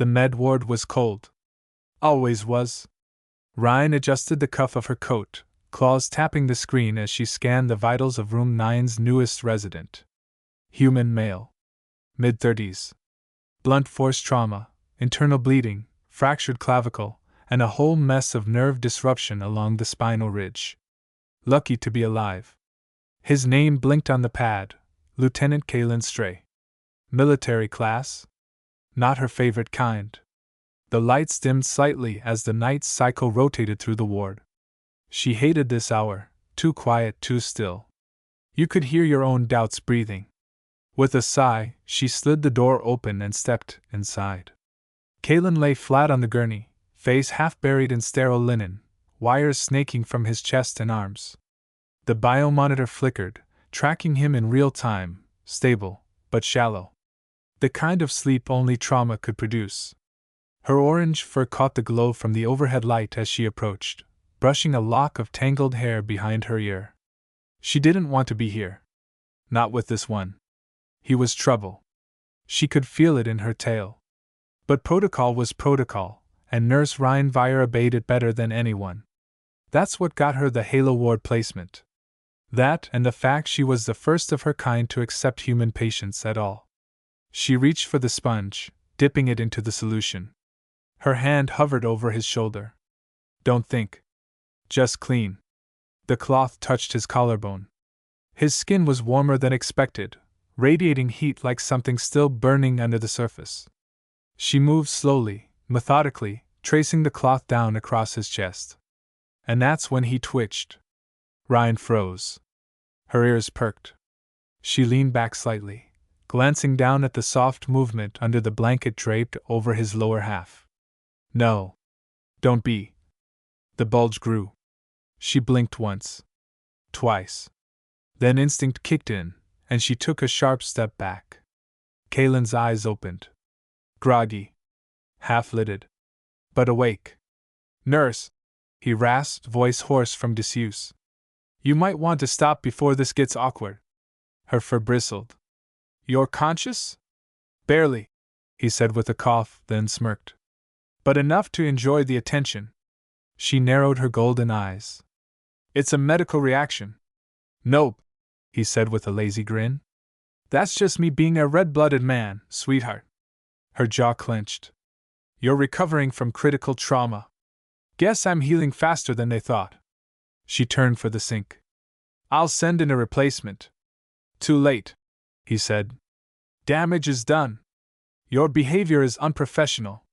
The med ward was cold. Always was. Ryan adjusted the cuff of her coat, claws tapping the screen as she scanned the vitals of room 9's newest resident. Human male. Mid-30s. Blunt force trauma, internal bleeding, fractured clavicle, and a whole mess of nerve disruption along the spinal ridge. Lucky to be alive. His name blinked on the pad, Lieutenant Kalen Stray. Military class? Not her favorite kind. The lights dimmed slightly as the night cycle rotated through the ward. She hated this hour, too quiet, too still. You could hear your own doubts breathing. With a sigh, she slid the door open and stepped inside. Kalen lay flat on the gurney, face half buried in sterile linen, wires snaking from his chest and arms. The biomonitor flickered, tracking him in real time, stable, but shallow. The kind of sleep only trauma could produce. Her orange fur caught the glow from the overhead light as she approached, brushing a lock of tangled hair behind her ear. She didn't want to be here. Not with this one. He was trouble. She could feel it in her tail. But protocol was protocol, and Nurse Ryan Vire obeyed it better than anyone. That's what got her the Halo Ward placement. That and the fact she was the first of her kind to accept human patients at all. She reached for the sponge, dipping it into the solution. Her hand hovered over his shoulder. Don't think. Just clean. The cloth touched his collarbone. His skin was warmer than expected, radiating heat like something still burning under the surface. She moved slowly, methodically, tracing the cloth down across his chest. And that's when he twitched. Ryan froze. Her ears perked. She leaned back slightly, glancing down at the soft movement under the blanket draped over his lower half. No. Don't be. The bulge grew. She blinked once. Twice. Then instinct kicked in, and she took a sharp step back. Kalen's eyes opened. Groggy. Half-lidded. But awake. Nurse! He rasped, voice hoarse from disuse. You might want to stop before this gets awkward. Her fur bristled. You're conscious? Barely, he said with a cough, then smirked. But enough to enjoy the attention. She narrowed her golden eyes. It's a medical reaction. Nope, he said with a lazy grin. That's just me being a red-blooded man, sweetheart. Her jaw clenched. You're recovering from critical trauma. Guess I'm healing faster than they thought. She turned for the sink. I'll send in a replacement. Too late, he said. Damage is done. Your behavior is unprofessional.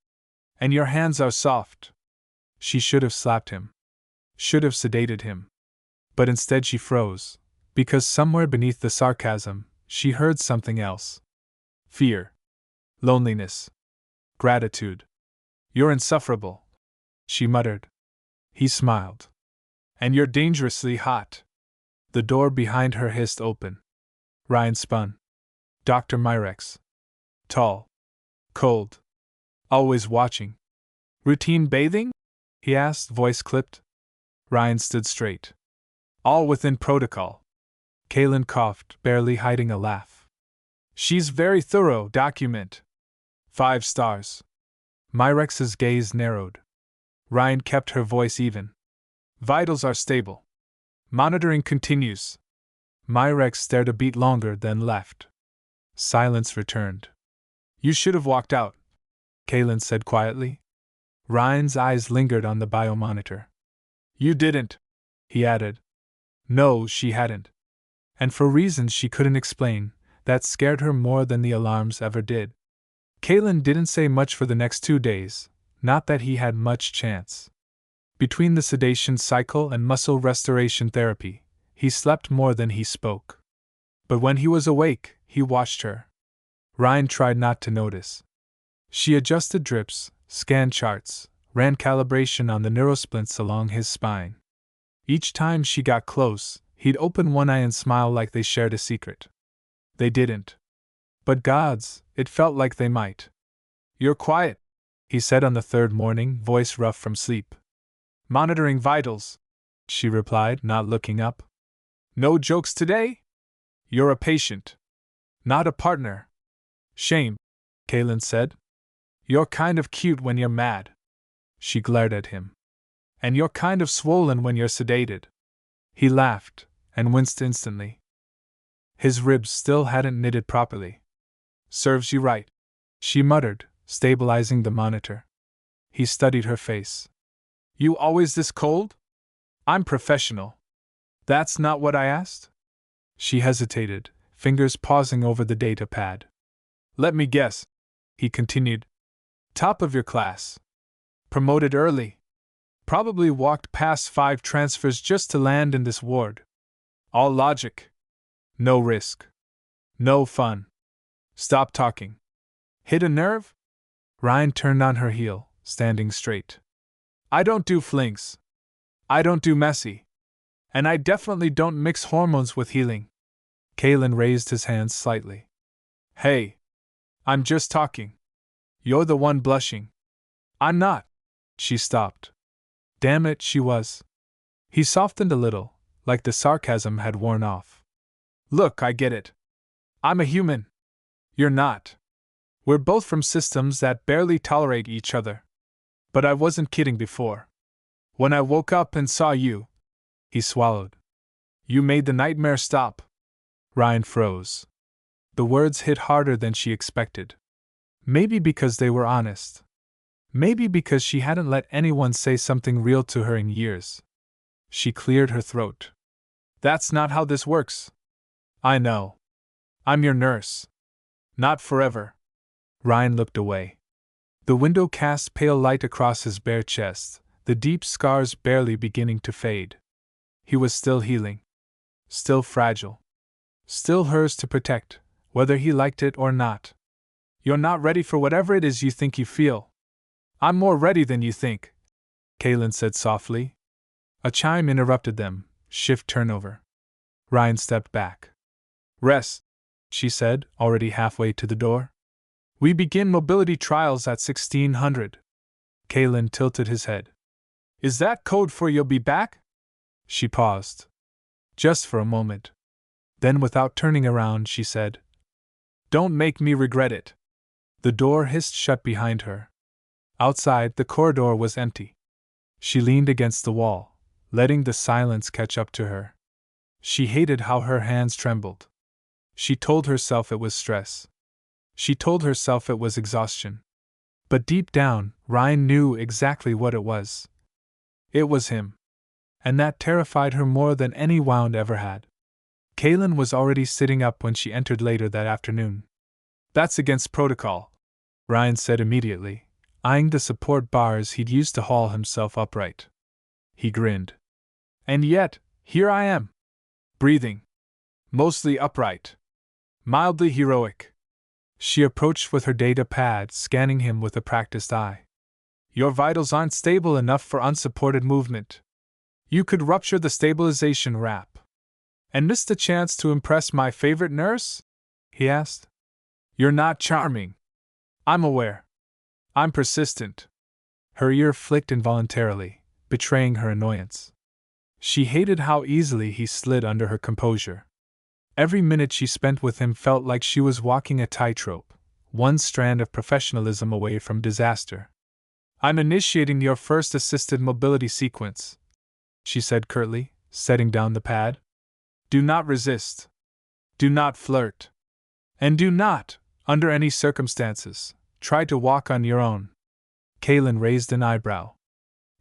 And your hands are soft. She should have slapped him. Should have sedated him. But instead she froze, because somewhere beneath the sarcasm, she heard something else. Fear. Loneliness. Gratitude. You're insufferable, she muttered. He smiled. And you're dangerously hot. The door behind her hissed open. Ryan spun. Dr. Myrex. Tall. Cold. Always watching. Routine bathing? He asked, voice clipped. Ryan stood straight. All within protocol. Kalen coughed, barely hiding a laugh. She's very thorough, document. 5 stars. Myrex's gaze narrowed. Ryan kept her voice even. Vitals are stable. Monitoring continues. Myrex stared a beat longer, then left. Silence returned. You should have walked out, Kalen said quietly. Ryan's eyes lingered on the biomonitor. You didn't, he added. No, she hadn't. And for reasons she couldn't explain, that scared her more than the alarms ever did. Kalen didn't say much for the next 2 days, not that he had much chance. Between the sedation cycle and muscle restoration therapy, he slept more than he spoke. But when he was awake, he watched her. Ryan tried not to notice. She adjusted drips, scanned charts, ran calibration on the neurosplints along his spine. Each time she got close, he'd open one eye and smile like they shared a secret. They didn't. But gods, it felt like they might. You're quiet, he said on the 3rd morning, voice rough from sleep. Monitoring vitals, she replied, not looking up. No jokes today? You're a patient. Not a partner. Shame, Kalen said. You're kind of cute when you're mad. She glared at him. And you're kind of swollen when you're sedated. He laughed, and winced instantly. His ribs still hadn't knitted properly. Serves you right, she muttered, stabilizing the monitor. He studied her face. You always this cold? I'm professional. That's not what I asked? She hesitated, fingers pausing over the data pad. Let me guess, he continued. Top of your class. Promoted early. Probably walked past 5 transfers just to land in this ward. All logic. No risk. No fun. Stop talking. Hit a nerve? Ryan turned on her heel, standing straight. I don't do flings. I don't do messy. And I definitely don't mix hormones with healing. Kalen raised his hands slightly. Hey. I'm just talking. You're the one blushing. I'm not. She stopped. Damn it, she was. He softened a little, like the sarcasm had worn off. Look, I get it. I'm a human. You're not. We're both from systems that barely tolerate each other. But I wasn't kidding before. When I woke up and saw you, he swallowed. You made the nightmare stop. Ryan froze. The words hit harder than she expected. Maybe because they were honest. Maybe because she hadn't let anyone say something real to her in years. She cleared her throat. That's not how this works. I know. I'm your nurse. Not forever. Ryan looked away. The window cast pale light across his bare chest, the deep scars barely beginning to fade. He was still healing. Still fragile. Still hers to protect, whether he liked it or not. You're not ready for whatever it is you think you feel. I'm more ready than you think, Kalen said softly. A chime interrupted them. Shift turnover. Ryan stepped back. Rest, she said, already halfway to the door. We begin mobility trials at 1600. Kalen tilted his head. Is that code for you'll be back? She paused. Just for a moment. Then, without turning around, she said, Don't make me regret it. The door hissed shut behind her. Outside, the corridor was empty. She leaned against the wall, letting the silence catch up to her. She hated how her hands trembled. She told herself it was stress. She told herself it was exhaustion. But deep down, Ryan knew exactly what it was. It was him. And that terrified her more than any wound ever had. Kalen was already sitting up when she entered later that afternoon. That's against protocol, Ryan said immediately, eyeing the support bars he'd used to haul himself upright. He grinned. And yet, here I am. Breathing. Mostly upright. Mildly heroic. She approached with her data pad, scanning him with a practiced eye. Your vitals aren't stable enough for unsupported movement. You could rupture the stabilization wrap. And miss the chance to impress my favorite nurse? He asked. You're not charming. I'm aware. I'm persistent. Her ear flicked involuntarily, betraying her annoyance. She hated how easily he slid under her composure. Every minute she spent with him felt like she was walking a tightrope, one strand of professionalism away from disaster. I'm initiating your first assisted mobility sequence, she said curtly, setting down the pad. Do not resist. Do not flirt. And do not, under any circumstances, try to walk on your own. Kalen raised an eyebrow.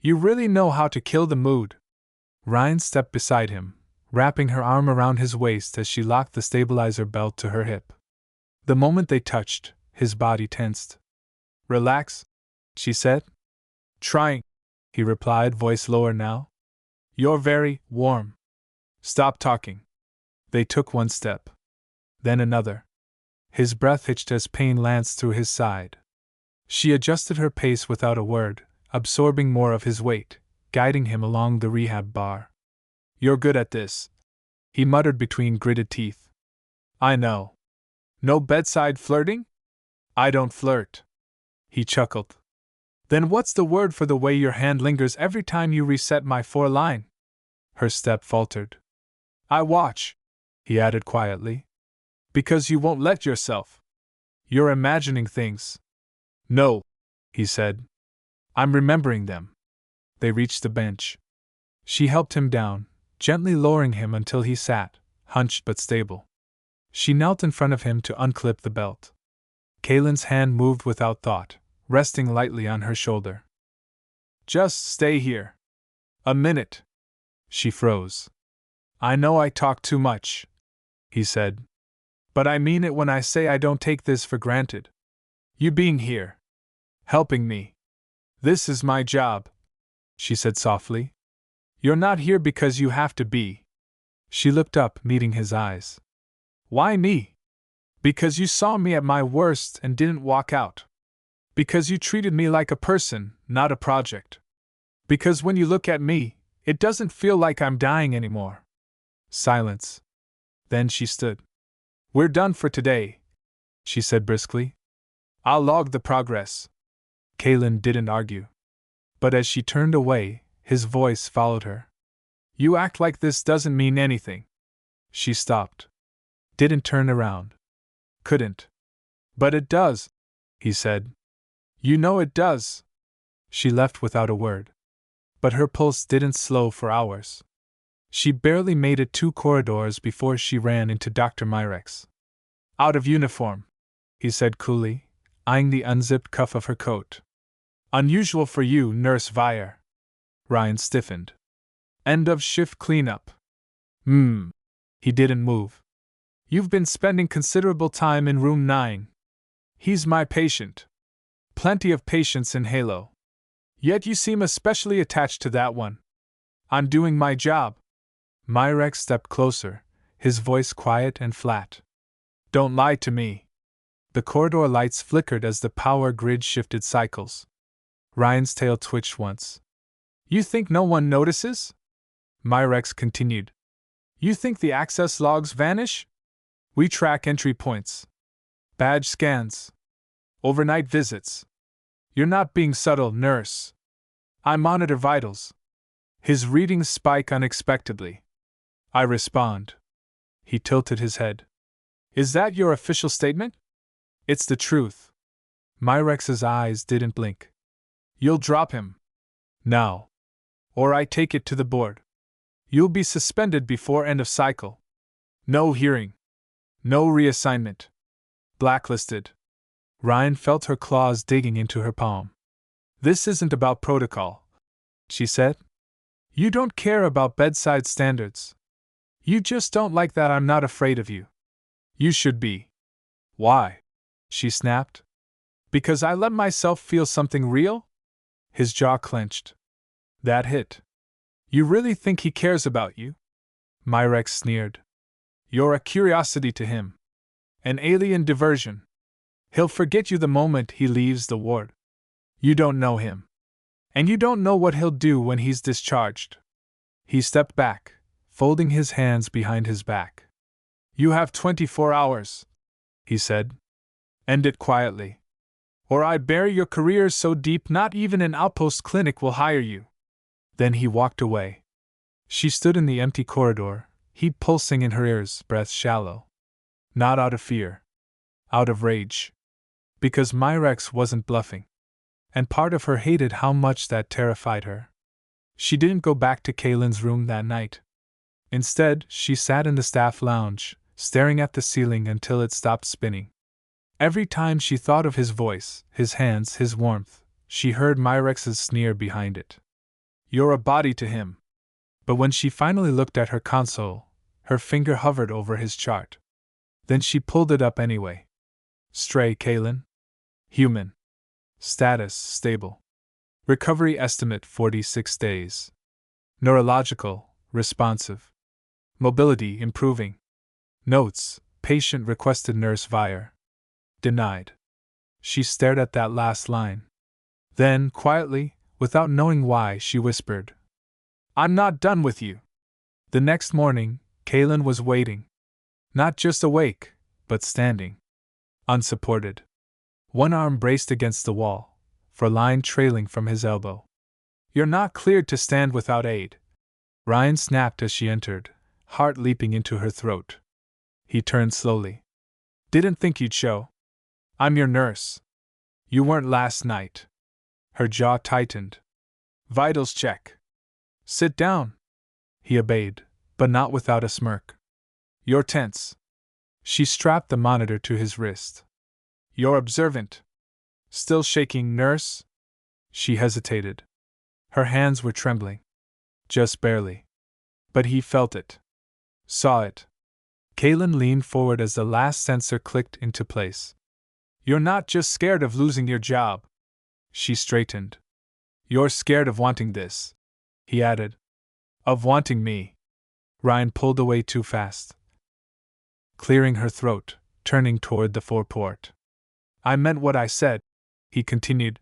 You really know how to kill the mood. Ryan stepped beside him, wrapping her arm around his waist as she locked the stabilizer belt to her hip. The moment they touched, his body tensed. Relax, she said. Trying, he replied, voice lower now. You're very warm. Stop talking. They took one step. Then another. His breath hitched as pain lanced through his side. She adjusted her pace without a word, absorbing more of his weight, guiding him along the rehab bar. You're good at this, he muttered between gritted teeth. I know. No bedside flirting? I don't flirt. He chuckled. Then what's the word for the way your hand lingers every time you reset my 4-line? Her step faltered. I watch, he added quietly. Because you won't let yourself. You're imagining things. No, he said. I'm remembering them. They reached the bench. She helped him down, gently lowering him until he sat, hunched but stable. She knelt in front of him to unclip the belt. Kaylin's hand moved without thought, resting lightly on her shoulder. Just stay here. A minute. She froze. I know I talk too much, he said. But I mean it when I say I don't take this for granted. You being here. Helping me. This is my job, she said softly. You're not here because you have to be. She looked up, meeting his eyes. Why me? Because you saw me at my worst and didn't walk out. Because you treated me like a person, not a project. Because when you look at me, it doesn't feel like I'm dying anymore. Silence. Then she stood. We're done for today, she said briskly. I'll log the progress. Kaylin didn't argue. But as she turned away, his voice followed her. You act like this doesn't mean anything. She stopped. Didn't turn around. Couldn't. But it does, he said. You know it does. She left without a word. But her pulse didn't slow for hours. She barely made it 2 corridors before she ran into Dr. Myrex. Out of uniform, he said coolly, eyeing the unzipped cuff of her coat. Unusual for you, Nurse Vire. Ryan stiffened. End of shift cleanup. He didn't move. You've been spending considerable time in room 9. He's my patient. Plenty of patients in Halo. Yet you seem especially attached to that one. I'm doing my job. Myrex stepped closer, his voice quiet and flat. Don't lie to me. The corridor lights flickered as the power grid shifted cycles. Ryan's tail twitched once. You think no one notices? Myrex continued. You think the access logs vanish? We track entry points. Badge scans. Overnight visits. You're not being subtle, nurse. I monitor vitals. His readings spike unexpectedly. I respond. He tilted his head. Is that your official statement? It's the truth. Myrex's eyes didn't blink. You'll drop him. Now. Or I take it to the board. You'll be suspended before end of cycle. No hearing. No reassignment. Blacklisted. Ryan felt her claws digging into her palm. This isn't about protocol, she said. You don't care about bedside standards. You just don't like that I'm not afraid of you. You should be. Why? She snapped. Because I let myself feel something real? His jaw clenched. That hit. You really think he cares about you? Myrex sneered. You're a curiosity to him. An alien diversion. He'll forget you the moment he leaves the ward. You don't know him. And you don't know what he'll do when he's discharged. He stepped back, folding his hands behind his back. You have 24 hours, he said. End it quietly. Or I bury your career so deep not even an outpost clinic will hire you. Then he walked away. She stood in the empty corridor, heat pulsing in her ears, breath shallow. Not out of fear. Out of rage. Because Myrex wasn't bluffing. And part of her hated how much that terrified her. She didn't go back to Kaylin's room that night. Instead, she sat in the staff lounge, staring at the ceiling until it stopped spinning. Every time she thought of his voice, his hands, his warmth, she heard Myrex's sneer behind it. You're a body to him. But when she finally looked at her console, her finger hovered over his chart. Then she pulled it up anyway. Stray Kaylin. Human. Status stable. Recovery estimate 46 days. Neurological, responsive. Mobility improving. Notes, patient requested Nurse Vire. Denied. She stared at that last line. Then, quietly, without knowing why, she whispered, I'm not done with you. The next morning, Kaylin was waiting. Not just awake, but standing. Unsupported. One arm braced against the wall, line trailing from his elbow. You're not cleared to stand without aid. Ryan snapped as she entered, heart leaping into her throat. He turned slowly. Didn't think you'd show. I'm your nurse. You weren't last night. Her jaw tightened. Vitals check. Sit down. He obeyed, but not without a smirk. You're tense. She strapped the monitor to his wrist. You're observant. Still shaking, nurse? She hesitated. Her hands were trembling. Just barely. But he felt it. Saw it. Kaylin leaned forward as the last sensor clicked into place. You're not just scared of losing your job. She straightened. You're scared of wanting this, he added. Of wanting me. Ryan pulled away too fast, clearing her throat, turning toward the foreport. I meant what I said, he continued.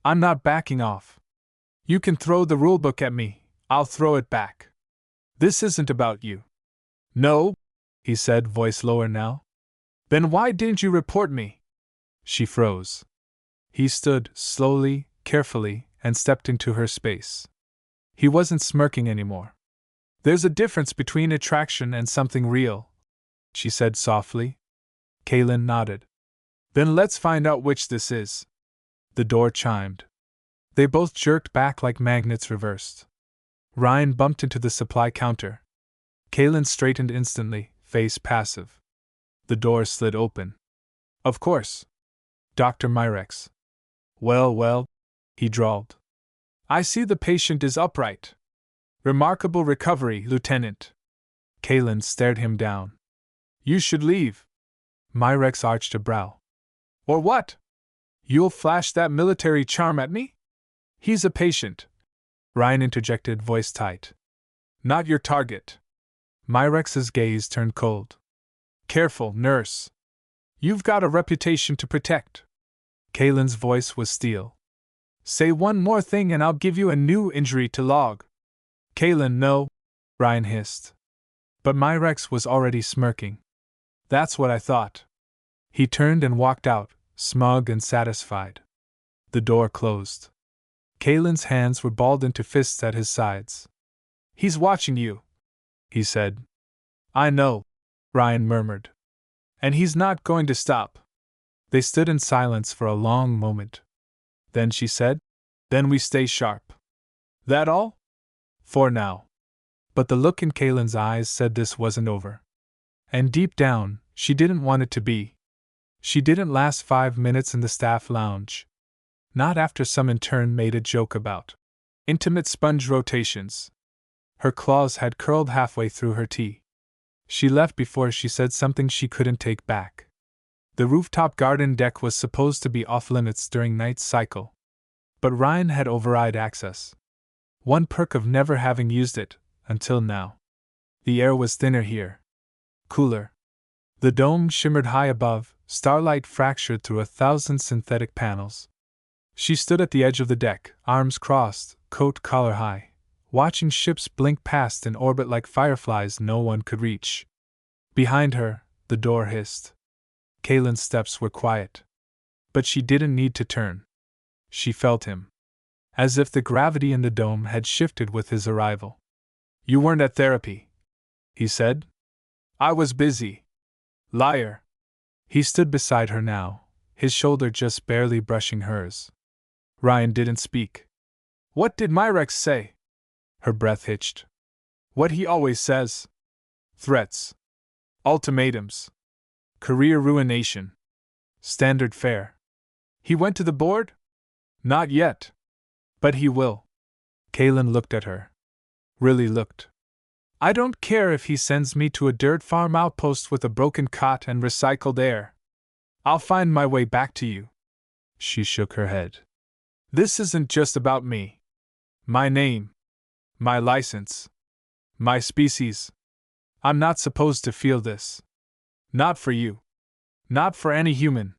I'm not backing off. You can throw the rulebook at me, I'll throw it back. This isn't about you. No, he said, voice lower now. Then why didn't you report me? She froze. He stood, slowly, carefully, and stepped into her space. He wasn't smirking anymore. There's a difference between attraction and something real, she said softly. Kaylin nodded. Then let's find out which this is. The door chimed. They both jerked back like magnets reversed. Ryan bumped into the supply counter. Kaylin straightened instantly, face passive. The door slid open. Of course. Dr. Myrex. Well, he drawled. I see the patient is upright. Remarkable recovery, Lieutenant. Kaylin stared him down. You should leave. Myrex arched a brow. Or what? You'll flash that military charm at me? He's a patient. Ryan interjected, voice tight. Not your target. Myrex's gaze turned cold. Careful, nurse. You've got a reputation to protect. Kaylin's voice was steel. Say one more thing and I'll give you a new injury to log. Kaylin, no, Ryan hissed. But Myrex was already smirking. That's what I thought. He turned and walked out, smug and satisfied. The door closed. Kaylin's hands were balled into fists at his sides. He's watching you, he said. I know, Ryan murmured. And he's not going to stop. They stood in silence for a long moment. Then she said, Then we stay sharp. That all? For now. But the look in Kaylin's eyes said this wasn't over. And deep down, she didn't want it to be. She didn't last 5 minutes in the staff lounge. Not after some intern made a joke about intimate sponge rotations. Her claws had curled halfway through her tea. She left before she said something she couldn't take back. The rooftop garden deck was supposed to be off-limits during night's cycle. But Ryan had override access. One perk of never having used it, until now. The air was thinner here. Cooler. The dome shimmered high above, starlight fractured through 1,000 synthetic panels. She stood at the edge of the deck, arms crossed, coat collar high, watching ships blink past in orbit like fireflies no one could reach. Behind her, the door hissed. Kaylin's steps were quiet. But she didn't need to turn. She felt him. As if the gravity in the dome had shifted with his arrival. You weren't at therapy, he said. I was busy. Liar. He stood beside her now, his shoulder just barely brushing hers. Ryan didn't speak. What did Myrex say? Her breath hitched. What he always says. Threats. Ultimatums. Career ruination. Standard fare. He went to the board? Not yet. But he will. Kaylin looked at her. Really looked. I don't care if he sends me to a dirt farm outpost with a broken cot and recycled air. I'll find my way back to you. She shook her head. This isn't just about me. My name. My license. My species. I'm not supposed to feel this. Not for you. Not for any human.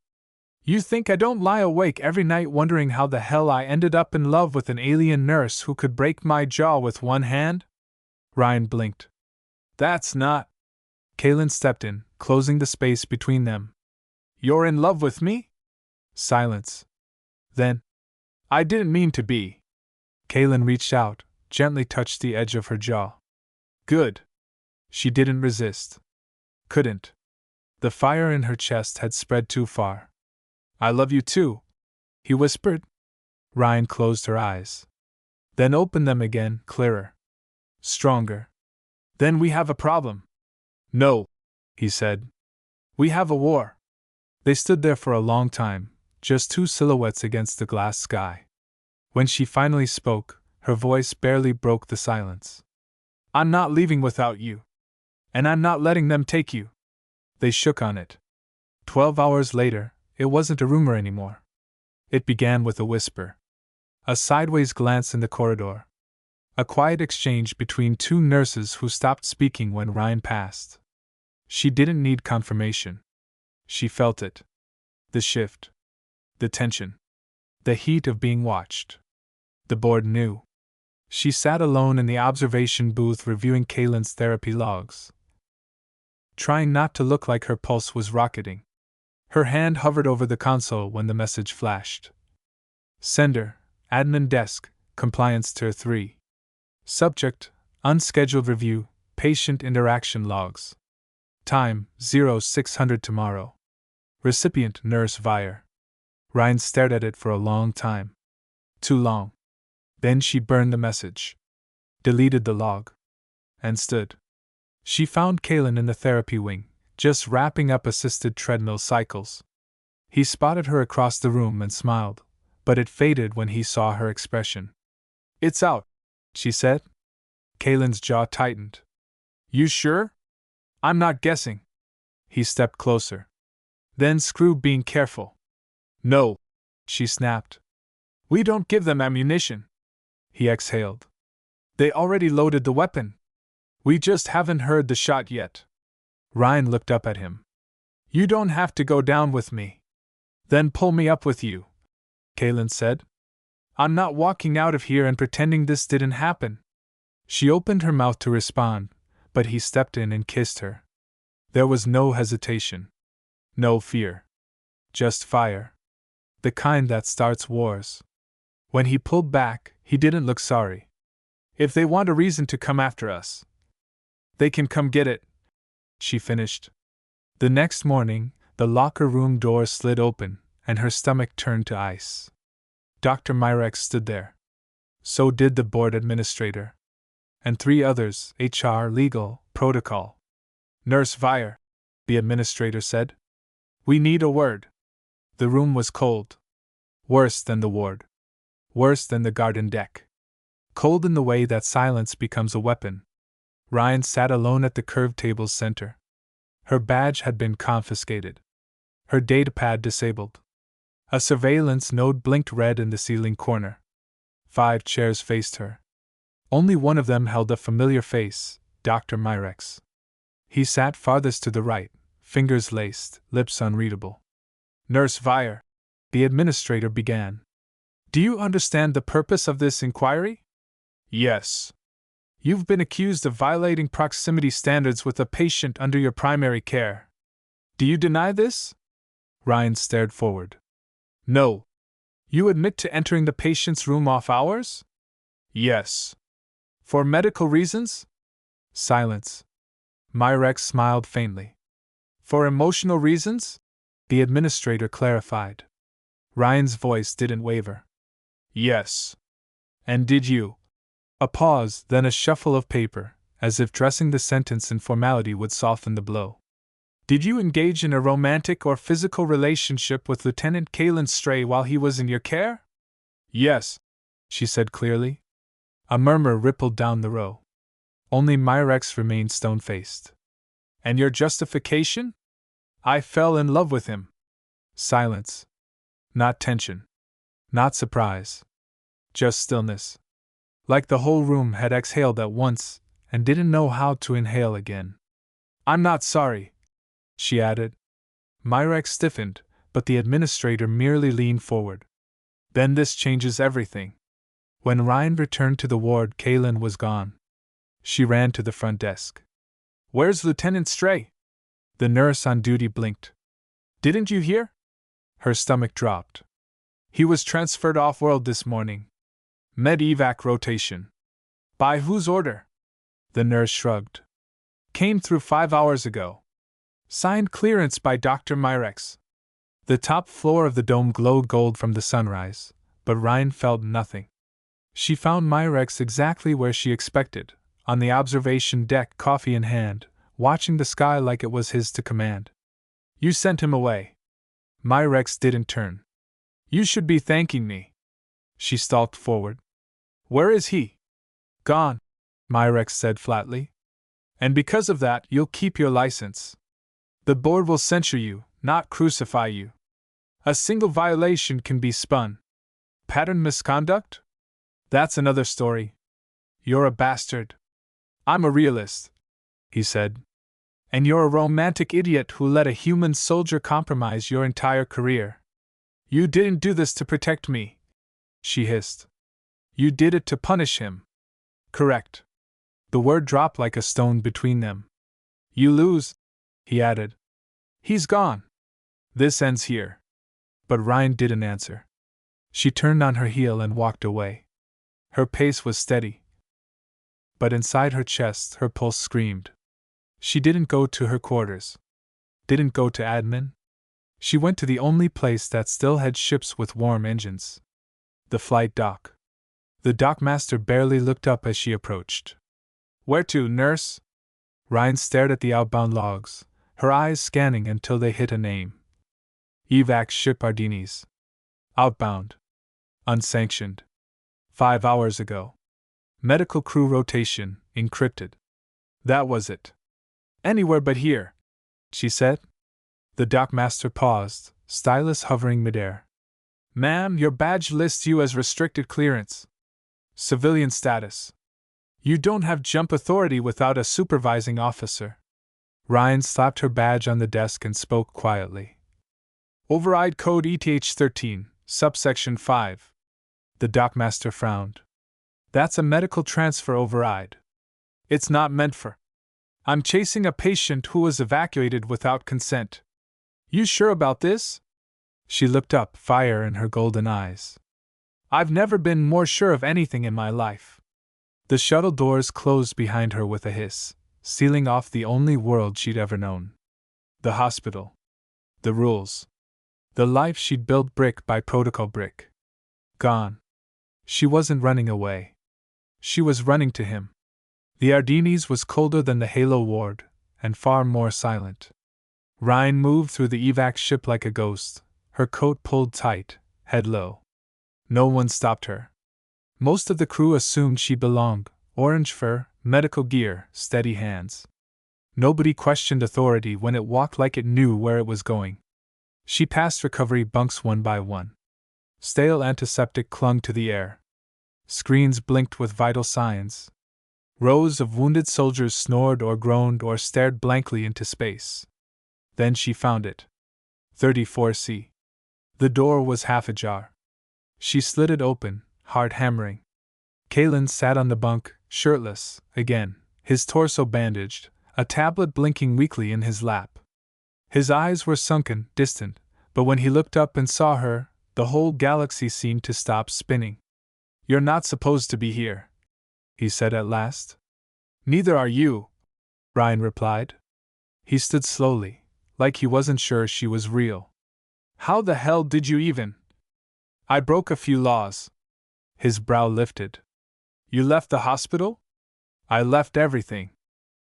You think I don't lie awake every night wondering how the hell I ended up in love with an alien nurse who could break my jaw with one hand? Ryan blinked. That's not. Kaylin stepped in, closing the space between them. You're in love with me? Silence. Then. I didn't mean to be. Kaylin reached out, gently touched the edge of her jaw. Good. She didn't resist. Couldn't. The fire in her chest had spread too far. I love you too, he whispered. Ryan closed her eyes. Then opened them again, clearer. Stronger. Then we have a problem. No, he said. We have a war. They stood there for a long time, just two silhouettes against the glass sky. When she finally spoke, her voice barely broke the silence. I'm not leaving without you. And I'm not letting them take you. They shook on it. 12 hours later, it wasn't a rumor anymore. It began with a whisper. A sideways glance in the corridor. A quiet exchange between two nurses who stopped speaking when Ryan passed. She didn't need confirmation. She felt it. The shift. The tension. The heat of being watched. The board knew. She sat alone in the observation booth reviewing Kaylin's therapy logs, trying not to look like her pulse was rocketing. Her hand hovered over the console when the message flashed. Sender, Admin Desk, Compliance Tier 3. Subject, Unscheduled Review, Patient Interaction Logs. Time, 0600 tomorrow. Recipient, Nurse Vire. Ryan stared at it for a long time. Too long. Then she burned the message, deleted the log, and stood. She found Kaylin in the therapy wing, just wrapping up assisted treadmill cycles. He spotted her across the room and smiled, but it faded when he saw her expression. It's out, she said. Kaylin's jaw tightened. You sure? I'm not guessing. He stepped closer. Then screw being careful. No, she snapped. We don't give them ammunition. He exhaled. They already loaded the weapon. We just haven't heard the shot yet. Ryan looked up at him. You don't have to go down with me. Then pull me up with you, Kaylin said. I'm not walking out of here and pretending this didn't happen. She opened her mouth to respond, but he stepped in and kissed her. There was no hesitation. No fear. Just fire. The kind that starts wars. When he pulled back, he didn't look sorry. If they want a reason to come after us, they can come get it, she finished. The next morning, the locker room door slid open, and her stomach turned to ice. Dr. Myrex stood there. So did the board administrator. And 3 others, HR, legal, protocol. Nurse Vire, the administrator said. We need a word. The room was cold. Worse than the ward. Worse than the garden deck. Cold in the way that silence becomes a weapon. Ryan sat alone at the curved table's center. Her badge had been confiscated. Her datapad disabled. A surveillance node blinked red in the ceiling corner. 5 chairs faced her. Only one of them held a familiar face, Dr. Myrex. He sat farthest to the right, fingers laced, lips unreadable. Nurse Vire, the administrator began. Do you understand the purpose of this inquiry? Yes. You've been accused of violating proximity standards with a patient under your primary care. Do you deny this? Ryan stared forward. No. You admit to entering the patient's room off hours? Yes. For medical reasons? Silence. Myrex smiled faintly. For emotional reasons? The administrator clarified. Ryan's voice didn't waver. Yes. And did you? A pause, then a shuffle of paper, as if dressing the sentence in formality would soften the blow. Did you engage in a romantic or physical relationship with Lieutenant Kaylin Stray while he was in your care? Yes, she said clearly. A murmur rippled down the row. Only Myrex remained stone-faced. And your justification? I fell in love with him. Silence. Not tension. Not surprise. Just stillness. Like the whole room had exhaled at once and didn't know how to inhale again. I'm not sorry, she added. Myrex stiffened, but the administrator merely leaned forward. Then this changes everything. When Ryan returned to the ward, Kaylin was gone. She ran to the front desk. Where's Lieutenant Stray? The nurse on duty blinked. Didn't you hear? Her stomach dropped. He was transferred off-world this morning. Med-evac rotation. By whose order? The nurse shrugged. Came through 5 hours ago. Signed clearance by Dr. Myrex. The top floor of the dome glowed gold from the sunrise, but Ryan felt nothing. She found Myrex exactly where she expected, on the observation deck, coffee in hand, watching the sky like it was his to command. You sent him away. Myrex didn't turn. You should be thanking me. She stalked forward. Where is he? Gone, Myrex said flatly. And because of that, you'll keep your license. The board will censure you, not crucify you. A single violation can be spun. Pattern misconduct? That's another story. You're a bastard. I'm a realist, he said. And you're a romantic idiot who let a human soldier compromise your entire career. You didn't do this to protect me, she hissed. You did it to punish him. Correct. The word dropped like a stone between them. You lose, he added. He's gone. This ends here. But Ryan didn't answer. She turned on her heel and walked away. Her pace was steady, but inside her chest her pulse screamed. She didn't go to her quarters. Didn't go to admin. She went to the only place that still had ships with warm engines. The flight dock. The dockmaster barely looked up as she approached. Where to, nurse? Ryan stared at the outbound logs, her eyes scanning until they hit a name. Evac ship Ardenes. Outbound. Unsanctioned. 5 hours ago. Medical crew rotation, encrypted. That was it. Anywhere but here, she said. The dockmaster paused, stylus hovering midair. Ma'am, your badge lists you as restricted clearance. Civilian status. You don't have jump authority without a supervising officer. Ryan slapped her badge on the desk and spoke quietly. Override code ETH13, subsection 5. The dockmaster frowned. That's a medical transfer override. It's not meant for. I'm chasing a patient who was evacuated without consent. You sure about this? She looked up, fire in her golden eyes. I've never been more sure of anything in my life. The shuttle doors closed behind her with a hiss, sealing off the only world she'd ever known. The hospital. The rules. The life she'd built brick by protocol brick. Gone. She wasn't running away. She was running to him. The Ardenes was colder than the Halo ward, and far more silent. Ryan moved through the evac ship like a ghost, her coat pulled tight, head low. No one stopped her. Most of the crew assumed she belonged, orange fur, medical gear, steady hands. Nobody questioned authority when it walked like it knew where it was going. She passed recovery bunks one by one. Stale antiseptic clung to the air. Screens blinked with vital signs. Rows of wounded soldiers snored or groaned or stared blankly into space. Then she found it. 34C. The door was half ajar. She slid it open, heart hammering. Kalen sat on the bunk, shirtless, again, his torso bandaged, a tablet blinking weakly in his lap. His eyes were sunken, distant, but when he looked up and saw her, the whole galaxy seemed to stop spinning. You're not supposed to be here, he said at last. Neither are you, Ryan replied. He stood slowly, like he wasn't sure she was real. How the hell did you even? I broke a few laws. His brow lifted. You left the hospital? I left everything.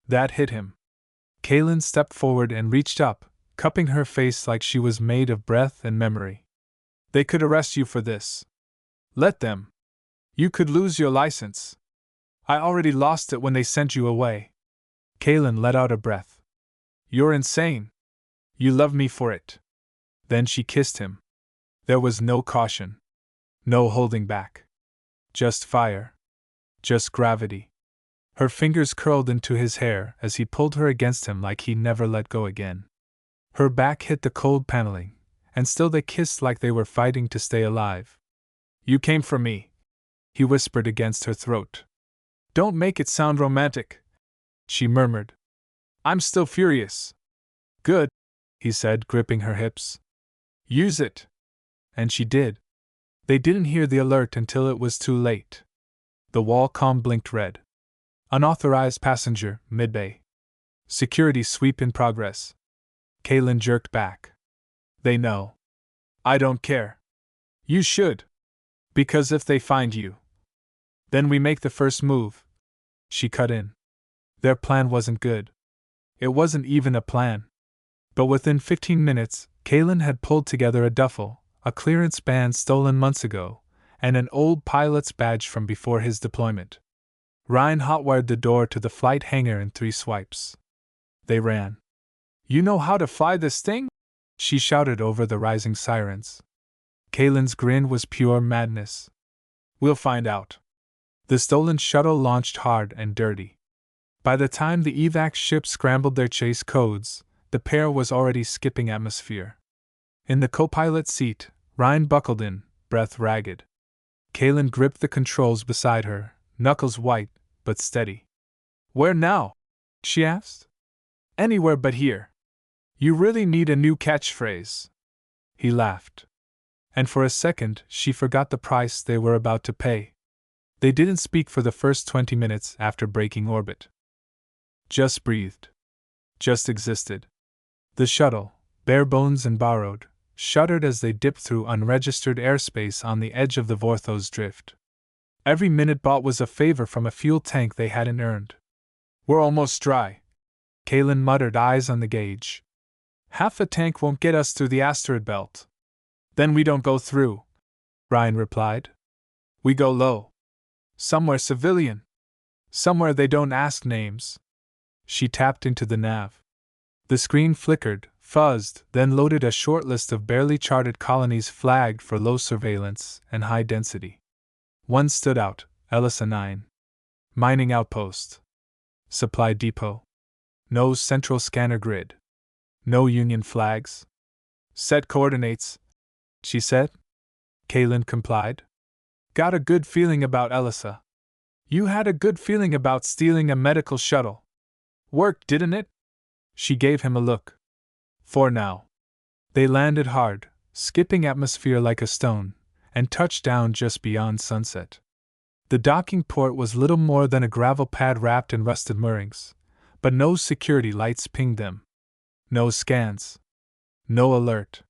That hit him. Kalen stepped forward and reached up, cupping her face like she was made of breath and memory. They could arrest you for this. Let them. You could lose your license. I already lost it when they sent you away. Kalen let out a breath. You're insane. You love me for it. Then she kissed him. There was no caution. No holding back. Just fire. Just gravity. Her fingers curled into his hair as he pulled her against him like he never let go again. Her back hit the cold paneling, and still they kissed like they were fighting to stay alive. You came for me, he whispered against her throat. Don't make it sound romantic, she murmured. I'm still furious. Good, he said, gripping her hips. Use it. And she did. They didn't hear the alert until it was too late. The wall comm blinked red. Unauthorized passenger, mid-bay. Security sweep in progress. Kalen jerked back. They know. I don't care. You should. Because if they find you, then we make the first move, she cut in. Their plan wasn't good. It wasn't even a plan. But within 15 minutes, Kalen had pulled together a duffel, a clearance band stolen months ago, and an old pilot's badge from before his deployment. Ryan hotwired the door to the flight hangar in 3 swipes. They ran. You know how to fly this thing? She shouted over the rising sirens. Kalen's grin was pure madness. We'll find out. The stolen shuttle launched hard and dirty. By the time the evac ship scrambled their chase codes, the pair was already skipping atmosphere. In the co-pilot seat, Ryan buckled in, breath ragged. Kalen gripped the controls beside her, knuckles white, but steady. Where now? She asked. Anywhere but here. You really need a new catchphrase. He laughed. And for a second, she forgot the price they were about to pay. They didn't speak for the first 20 minutes after breaking orbit. Just breathed. Just existed. The shuttle, bare bones and borrowed, shuddered as they dipped through unregistered airspace on the edge of the Vorthos drift. Every minute bought was a favor from a fuel tank they hadn't earned. We're almost dry, Kalen muttered, eyes on the gauge. Half a tank won't get us through the asteroid belt. Then we don't go through, Ryan replied. We go low. Somewhere civilian. Somewhere they don't ask names. She tapped into the nav. The screen flickered, fuzzed, then loaded a short list of barely charted colonies flagged for low surveillance and high density. One stood out, Elisa 9. Mining outpost. Supply depot. No central scanner grid. No Union flags. Set coordinates, she said. Kalen complied. Got a good feeling about Elisa. You had a good feeling about stealing a medical shuttle. Worked, didn't it? She gave him a look. For now. They landed hard, skipping atmosphere like a stone, and touched down just beyond sunset. The docking port was little more than a gravel pad wrapped in rusted moorings, but no security lights pinged them. No scans. No alert.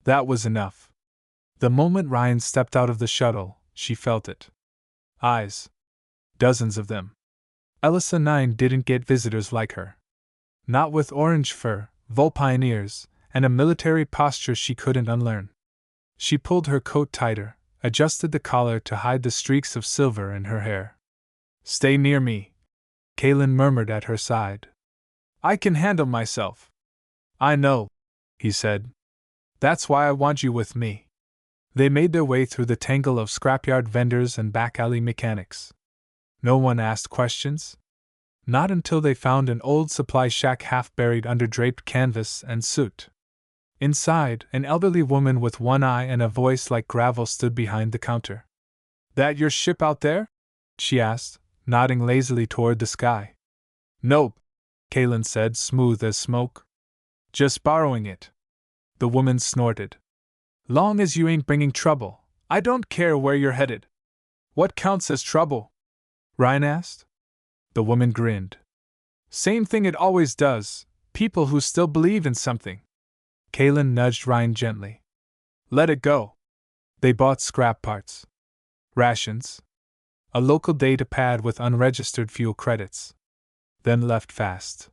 That was enough. The moment Ryan stepped out of the shuttle, she felt it. Eyes. Dozens of them. Elisa 9 didn't get visitors like her. Not with orange fur, vulpine ears, and a military posture she couldn't unlearn. She pulled her coat tighter, adjusted the collar to hide the streaks of silver in her hair. Stay near me, Kalen murmured at her side. I can handle myself. I know, he said. That's why I want you with me. They made their way through the tangle of scrapyard vendors and back alley mechanics. No one asked questions. Not until they found an old supply shack half buried under draped canvas and soot. Inside, an elderly woman with one eye and a voice like gravel stood behind the counter. That your ship out there? She asked, nodding lazily toward the sky. Nope, Kalen said, smooth as smoke. Just borrowing it. The woman snorted. Long as you ain't bringing trouble, I don't care where you're headed. What counts as trouble? Ryan asked. The woman grinned. Same thing it always does, people who still believe in something. Kalen nudged Ryan gently. Let it go. They bought scrap parts. Rations. A local data pad with unregistered fuel credits. Then left fast.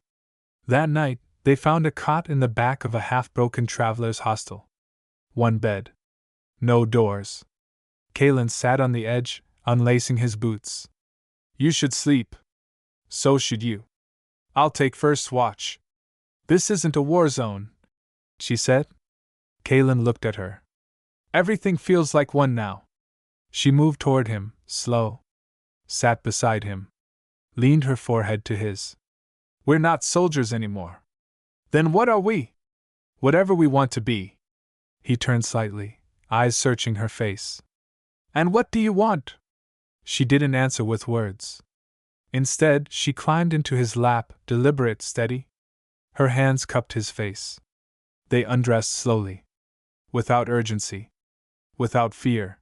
That night, they found a cot in the back of a half-broken traveler's hostel. One bed. No doors. Kalen sat on the edge, unlacing his boots. You should sleep. So should you. I'll take first watch. This isn't a war zone, she said. Kalen looked at her. Everything feels like one now. She moved toward him, slow. Sat beside him. Leaned her forehead to his. We're not soldiers anymore. Then what are we? Whatever we want to be. He turned slightly, eyes searching her face. And what do you want? She didn't answer with words. Instead, she climbed into his lap, deliberate, steady. Her hands cupped his face. They undressed slowly. Without urgency. Without fear.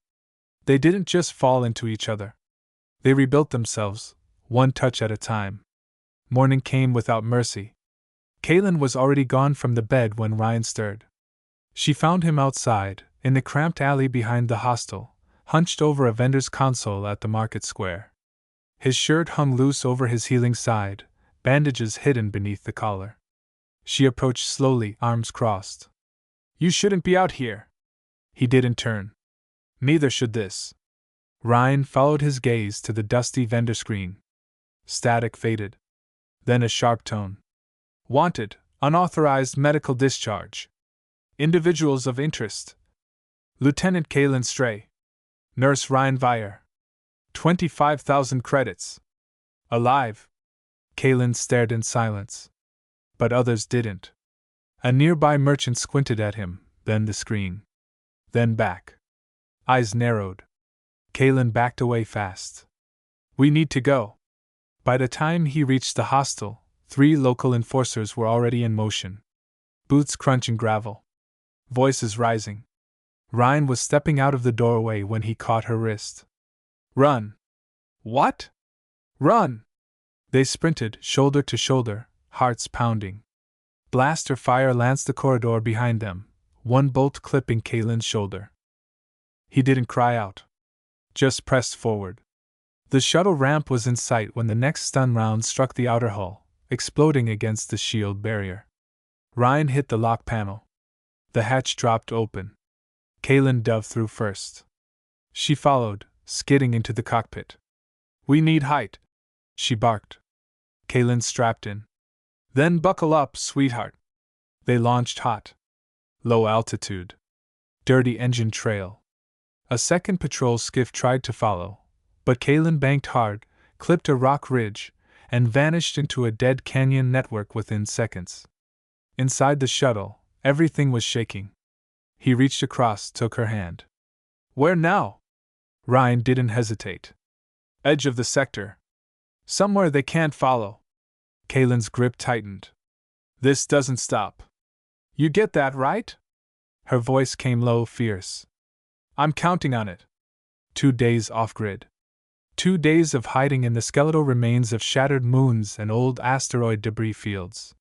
They didn't just fall into each other. They rebuilt themselves, one touch at a time. Morning came without mercy. Kalen was already gone from the bed when Ryan stirred. She found him outside, in the cramped alley behind the hostel, hunched over a vendor's console at the market square. His shirt hung loose over his healing side, bandages hidden beneath the collar. She approached slowly, arms crossed. "You shouldn't be out here." He didn't turn. "Neither should this." Ryan followed his gaze to the dusty vendor screen. Static faded. Then a sharp tone. "Wanted, unauthorized medical discharge. Individuals of interest. Lieutenant Kalen Stray. Nurse Ryan Vire. 25,000 credits. Alive." Kalen stared in silence. But others didn't. A nearby merchant squinted at him, then the screen. Then back. Eyes narrowed. Kalen backed away fast. "We need to go." By the time he reached the hostel, 3 local enforcers were already in motion. Boots crunching gravel. Voices rising. Ryan was stepping out of the doorway when he caught her wrist. "Run!" "What?" "Run!" They sprinted, shoulder to shoulder, hearts pounding. Blaster fire lanced the corridor behind them, one bolt clipping Kalen's shoulder. He didn't cry out. Just pressed forward. The shuttle ramp was in sight when the next stun round struck the outer hull, exploding against the shield barrier. Ryan hit the lock panel. The hatch dropped open. Kalen dove through first. She followed, skidding into the cockpit. "We need height," she barked. Kalen strapped in. "Then buckle up, sweetheart." They launched hot. Low altitude. Dirty engine trail. A second patrol skiff tried to follow, but Kalen banked hard, clipped a rock ridge, and vanished into a dead canyon network within seconds. Inside the shuttle, everything was shaking. He reached across, took her hand. "Where now?" Ryan didn't hesitate. "Edge of the sector. Somewhere they can't follow." Kalen's grip tightened. "This doesn't stop. You get that, right?" Her voice came low, fierce. "I'm counting on it." 2 days off-grid. 2 days of hiding in the skeletal remains of shattered moons and old asteroid debris fields.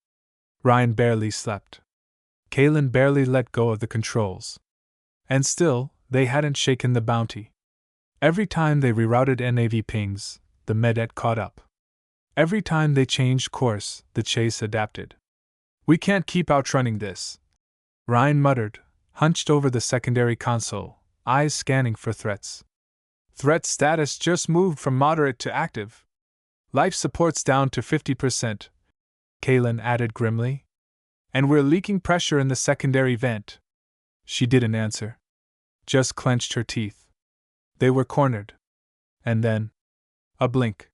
Ryan barely slept. Kalen barely let go of the controls. And still, they hadn't shaken the bounty. Every time they rerouted NAV pings, the Medet caught up. Every time they changed course, the chase adapted. "We can't keep outrunning this," Ryan muttered, hunched over the secondary console, eyes scanning for threats. "Threat status just moved from moderate to active. Life support's down to 50%, Kalen added grimly. "And we're leaking pressure in the secondary vent." She didn't answer. Just clenched her teeth. They were cornered. And then, a blink.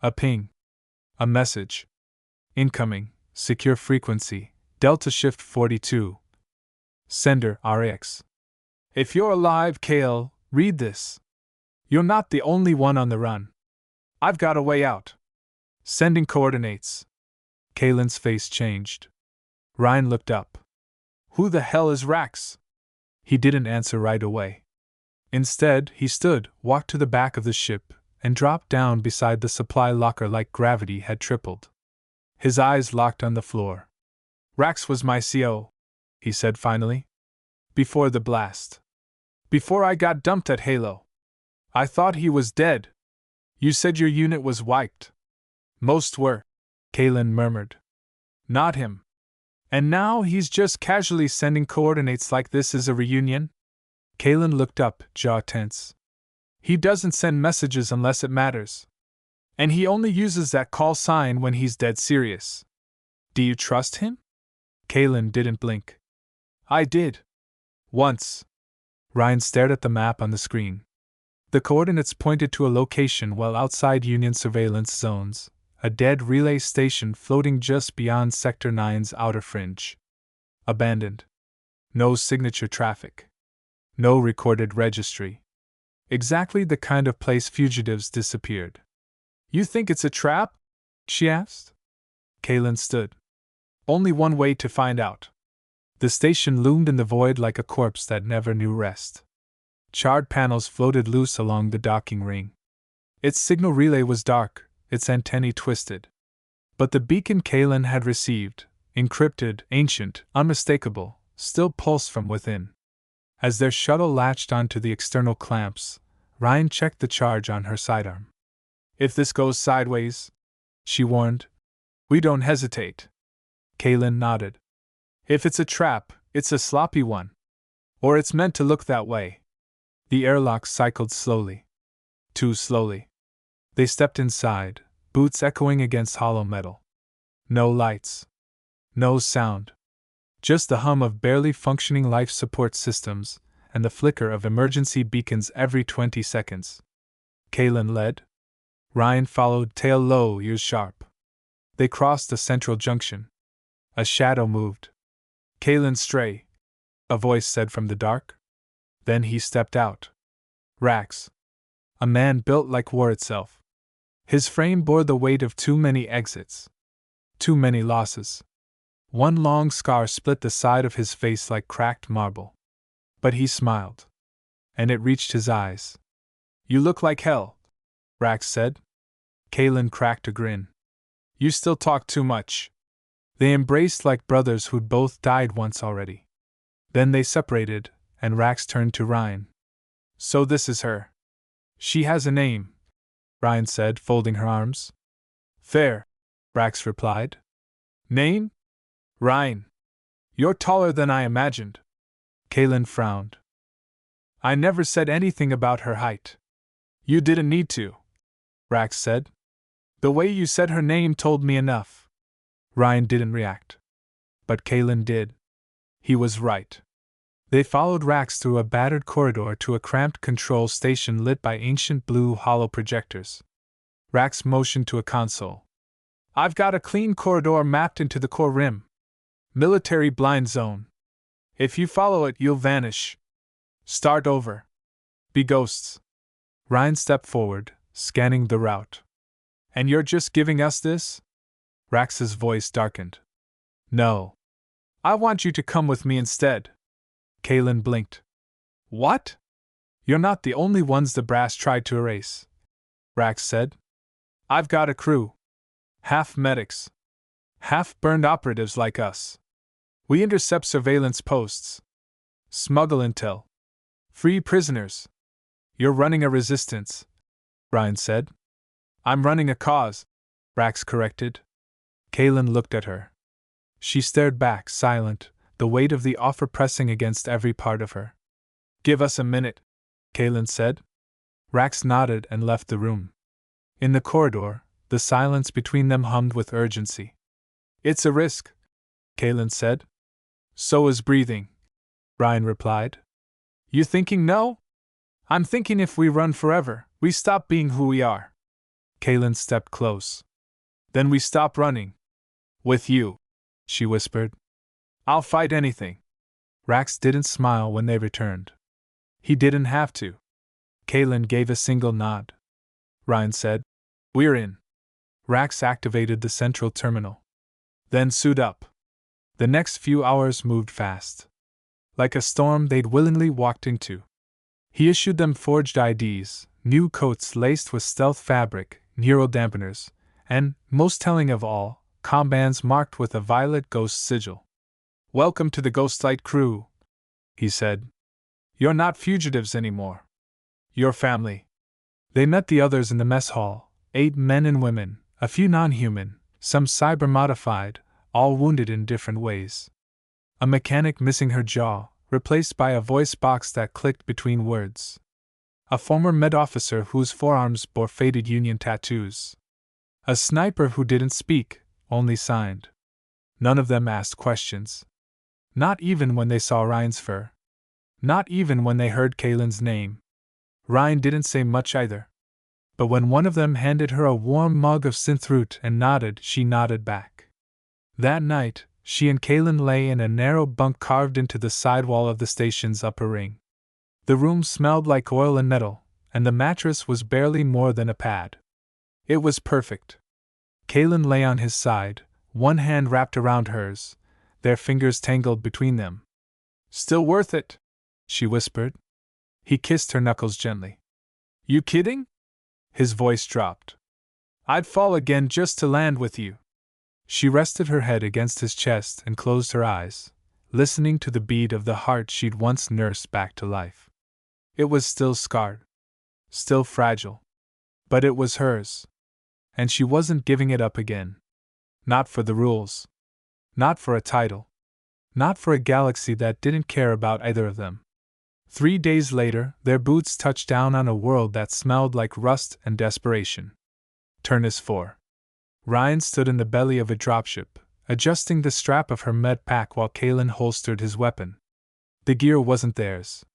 A ping. A message. "Incoming, secure frequency, Delta Shift 42. Sender RX. If you're alive, Kale, read this. You're not the only one on the run. I've got a way out. Sending coordinates." Kalen's face changed. Ryan looked up. "Who the hell is Rax?" He didn't answer right away. Instead, he stood, walked to the back of the ship, and dropped down beside the supply locker like gravity had tripled. His eyes locked on the floor. "Rax was my CO," he said finally. "Before the blast. Before I got dumped at Halo. I thought he was dead. You said your unit was wiped." "Most were," Kalen murmured. "Not him. And now he's just casually sending coordinates like this is a reunion?" Kalen looked up, jaw tense. "He doesn't send messages unless it matters. And he only uses that call sign when he's dead serious. Do you trust him?" Kalen didn't blink. "I did. Once." Ryan stared at the map on the screen. The coordinates pointed to a location well outside Union surveillance zones, a dead relay station floating just beyond Sector 9's outer fringe. Abandoned. No signature traffic. No recorded registry. Exactly the kind of place fugitives disappeared. "You think it's a trap?" she asked. Kalen stood. "Only one way to find out." The station loomed in the void like a corpse that never knew rest. Charred panels floated loose along the docking ring. Its signal relay was dark, its antennae twisted. But the beacon Kalen had received, encrypted, ancient, unmistakable, still pulsed from within. As their shuttle latched onto the external clamps, Ryan checked the charge on her sidearm. If this goes sideways, she warned, we don't hesitate. Kaylin nodded. If it's a trap, it's a sloppy one. Or it's meant to look that way. The airlock cycled slowly. Too slowly. They stepped inside, boots echoing against hollow metal. No lights. No sound. Just the hum of barely functioning life support systems, and the flicker of emergency beacons every 20 seconds. Kaylin led. Ryan followed, tail low, ears sharp. They crossed the central junction. A shadow moved. Kaylin, stray, a voice said from the dark. Then he stepped out. Rax. A man built like war itself. His frame bore the weight of too many exits. Too many losses. One long scar split the side of his face like cracked marble. But he smiled. And it reached his eyes. You look like hell, Rax said. Kaylin cracked a grin. You still talk too much. They embraced like brothers who'd both died once already. Then they separated, and Rax turned to Ryan. So this is her. She has a name, Ryan said, folding her arms. Fair, Rax replied. Name? Ryan. You're taller than I imagined. Kaylin frowned. I never said anything about her height. You didn't need to, Rax said. The way you said her name told me enough. Ryan didn't react. But Kaylin did. He was right. They followed Rax through a battered corridor to a cramped control station lit by ancient blue hollow projectors. Rax motioned to a console. I've got a clean corridor mapped into the core rim. Military blind zone. If you follow it, you'll vanish. Start over. Be ghosts. Ryan stepped forward, scanning the route. And you're just giving us this? Rax's voice darkened. No. I want you to come with me instead. Kaylin blinked. What? You're not the only ones the brass tried to erase, Rax said. I've got a crew. Half medics. Half burned operatives like us. We intercept surveillance posts. Smuggle intel. Free prisoners. You're running a resistance, Ryan said. I'm running a cause, Rax corrected. Kaylin looked at her. She stared back, silent, the weight of the offer pressing against every part of her. Give us a minute, Kaylin said. Rax nodded and left the room. In the corridor, the silence between them hummed with urgency. It's a risk, Kaylin said. So is breathing, Ryan replied. You thinking no? I'm thinking if we run forever, we stop being who we are. Kaylin stepped close. Then we stop running. With you, she whispered. I'll fight anything. Rax didn't smile when they returned. He didn't have to. Kaylin gave a single nod. Ryan said, We're in. Rax activated the central terminal. Then suit up. The next few hours moved fast. Like a storm they'd willingly walked into. He issued them forged IDs, new coats laced with stealth fabric, neurodampeners, and, most telling of all, combands marked with a violet ghost sigil. Welcome to the Ghostlight crew, he said. You're not fugitives anymore. You're family. They met the others in the mess hall, 8 men and women, a few non-human, some cyber-modified, all wounded in different ways. A mechanic missing her jaw, replaced by a voice box that clicked between words. A former med officer whose forearms bore faded Union tattoos. A sniper who didn't speak, only signed. None of them asked questions. Not even when they saw Ryan's fur. Not even when they heard Kaylin's name. Ryan didn't say much either. But when one of them handed her a warm mug of synthroot and nodded, she nodded back. That night, she and Kaylin lay in a narrow bunk carved into the sidewall of the station's upper ring. The room smelled like oil and metal, and the mattress was barely more than a pad. It was perfect. Kaylin lay on his side, one hand wrapped around hers, their fingers tangled between them. Still worth it, she whispered. He kissed her knuckles gently. You kidding? His voice dropped. I'd fall again just to land with you. She rested her head against his chest and closed her eyes, listening to the beat of the heart she'd once nursed back to life. It was still scarred, still fragile, but it was hers, and she wasn't giving it up again. Not for the rules. Not for a title. Not for a galaxy that didn't care about either of them. 3 days later, their boots touched down on a world that smelled like rust and desperation. Turnus 4. Ryan stood in the belly of a dropship, adjusting the strap of her med pack while Kalen holstered his weapon. The gear wasn't theirs.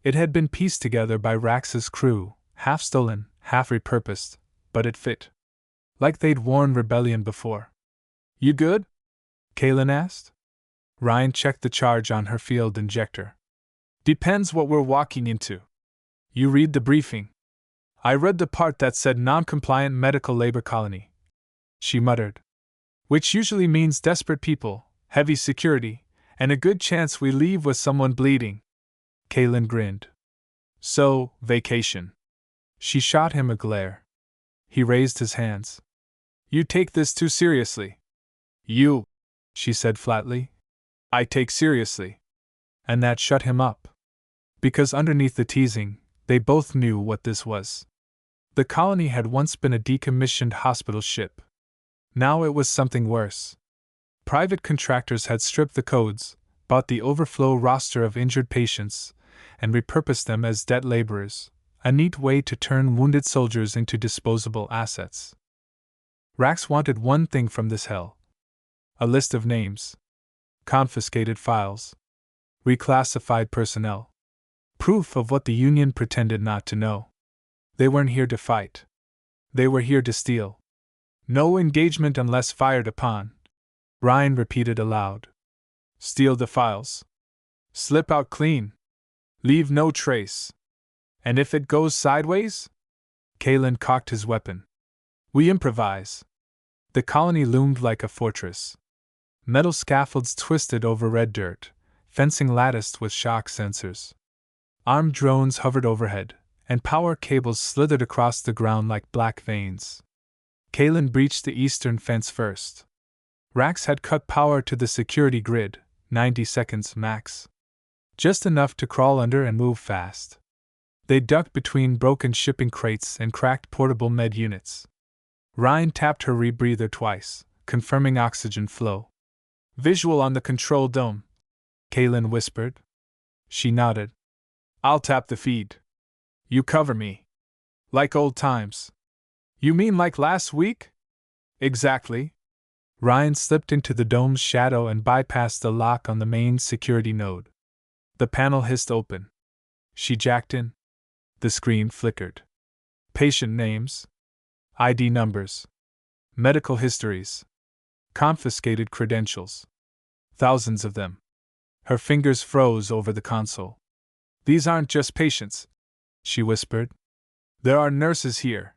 It had been pieced together by Rax's crew, half stolen, half repurposed, but it fit. Like they'd worn rebellion before. "You good?" Kalen asked. Ryan checked the charge on her field injector. "Depends what we're walking into. You read the briefing." "I read the part that said non-compliant medical labor colony," she muttered. "Which usually means desperate people, heavy security, and a good chance we leave with someone bleeding." Kalen grinned. "So, vacation." She shot him a glare. He raised his hands. "You take this too seriously." "You," she said flatly. "I take seriously." And that shut him up. Because underneath the teasing, they both knew what this was. The colony had once been a decommissioned hospital ship. Now it was something worse. Private contractors had stripped the codes, bought the overflow roster of injured patients, and repurposed them as debt laborers, a neat way to turn wounded soldiers into disposable assets. Rax wanted one thing from this hell: a list of names, confiscated files, reclassified personnel, proof of what the Union pretended not to know. They weren't here to fight. They were here to steal. "No engagement unless fired upon," Ryan repeated aloud. "Steal the files. Slip out clean. Leave no trace. And if it goes sideways?" Kalen cocked his weapon. "We improvise." The colony loomed like a fortress. Metal scaffolds twisted over red dirt, fencing latticed with shock sensors. Armed drones hovered overhead, and power cables slithered across the ground like black veins. Kalen breached the eastern fence first. Rax had cut power to the security grid, 90 seconds max. Just enough to crawl under and move fast. They ducked between broken shipping crates and cracked portable med units. Ryan tapped her rebreather twice, confirming oxygen flow. "Visual on the control dome," Kalen whispered. She nodded. "I'll tap the feed. You cover me. Like old times." "You mean like last week?" "Exactly." Ryan slipped into the dome's shadow and bypassed the lock on the main security node. The panel hissed open. She jacked in. The screen flickered. Patient names, ID numbers, medical histories, confiscated credentials. Thousands of them. Her fingers froze over the console. "These aren't just patients," she whispered. "There are nurses here.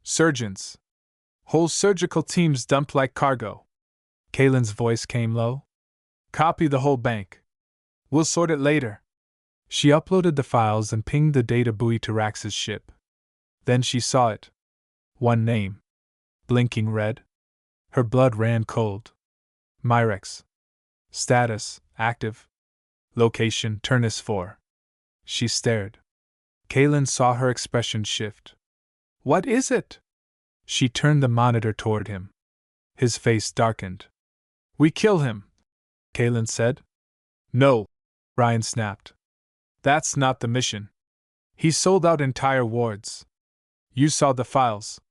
Surgeons. Whole surgical teams dumped like cargo." Kalen's voice came low. "Copy the whole bank. We'll sort it later." She uploaded the files and pinged the data buoy to Rax's ship. Then she saw it. One name. Blinking red. Her blood ran cold. Myrex. Status: active. Location: Turnus 4. She stared. Kalen saw her expression shift. "What is it?" She turned the monitor toward him. His face darkened. "We kill him," Kalen said. "No," Ryan snapped. "That's not the mission. He sold out entire wards. You saw the files.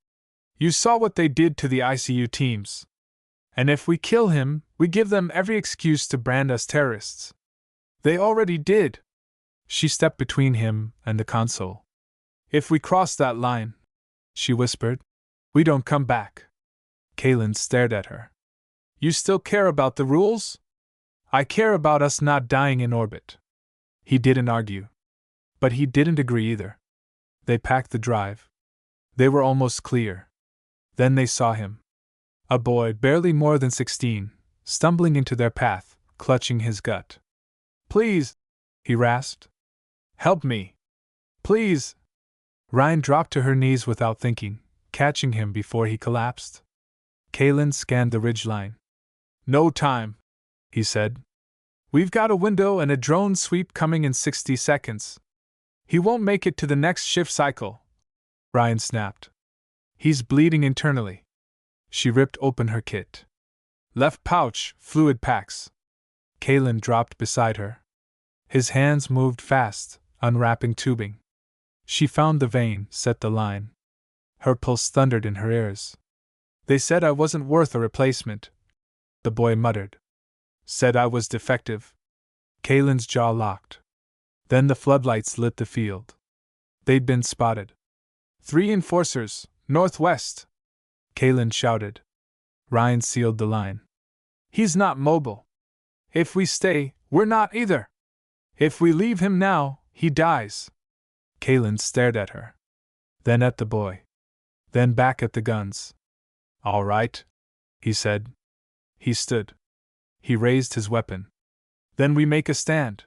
You saw what they did to the ICU teams. And if we kill him, we give them every excuse to brand us terrorists. They already did." She stepped between him and the console. "If we cross that line," she whispered, "we don't come back." Kalen stared at her. "You still care about the rules?" "I care about us not dying in orbit." He didn't argue. But he didn't agree either. They packed the drive. They were almost clear. Then they saw him. A boy barely more than 16, stumbling into their path, clutching his gut. "Please," he rasped. "Help me. Please." Ryan dropped to her knees without thinking, catching him before he collapsed. Kalen scanned the ridgeline. "No time," he said. We've got a window and a drone sweep coming in 60 seconds. He won't make it to the next shift cycle, Ryan snapped. He's bleeding internally. She ripped open her kit. Left pouch, fluid packs. Kalen dropped beside her. His hands moved fast, unwrapping tubing. She found the vein, set the line. Her pulse thundered in her ears. They said I wasn't worth a replacement, the boy muttered. Said I was defective. Kalen's jaw locked. Then the floodlights lit the field. They'd been spotted. 3 enforcers, northwest, Kalen shouted. Ryan sealed the line. He's not mobile. If we stay, we're not either. If we leave him now, he dies. Kalen stared at her. Then at the boy. Then back at the guns. All right, he said. He stood. He raised his weapon. Then we make a stand.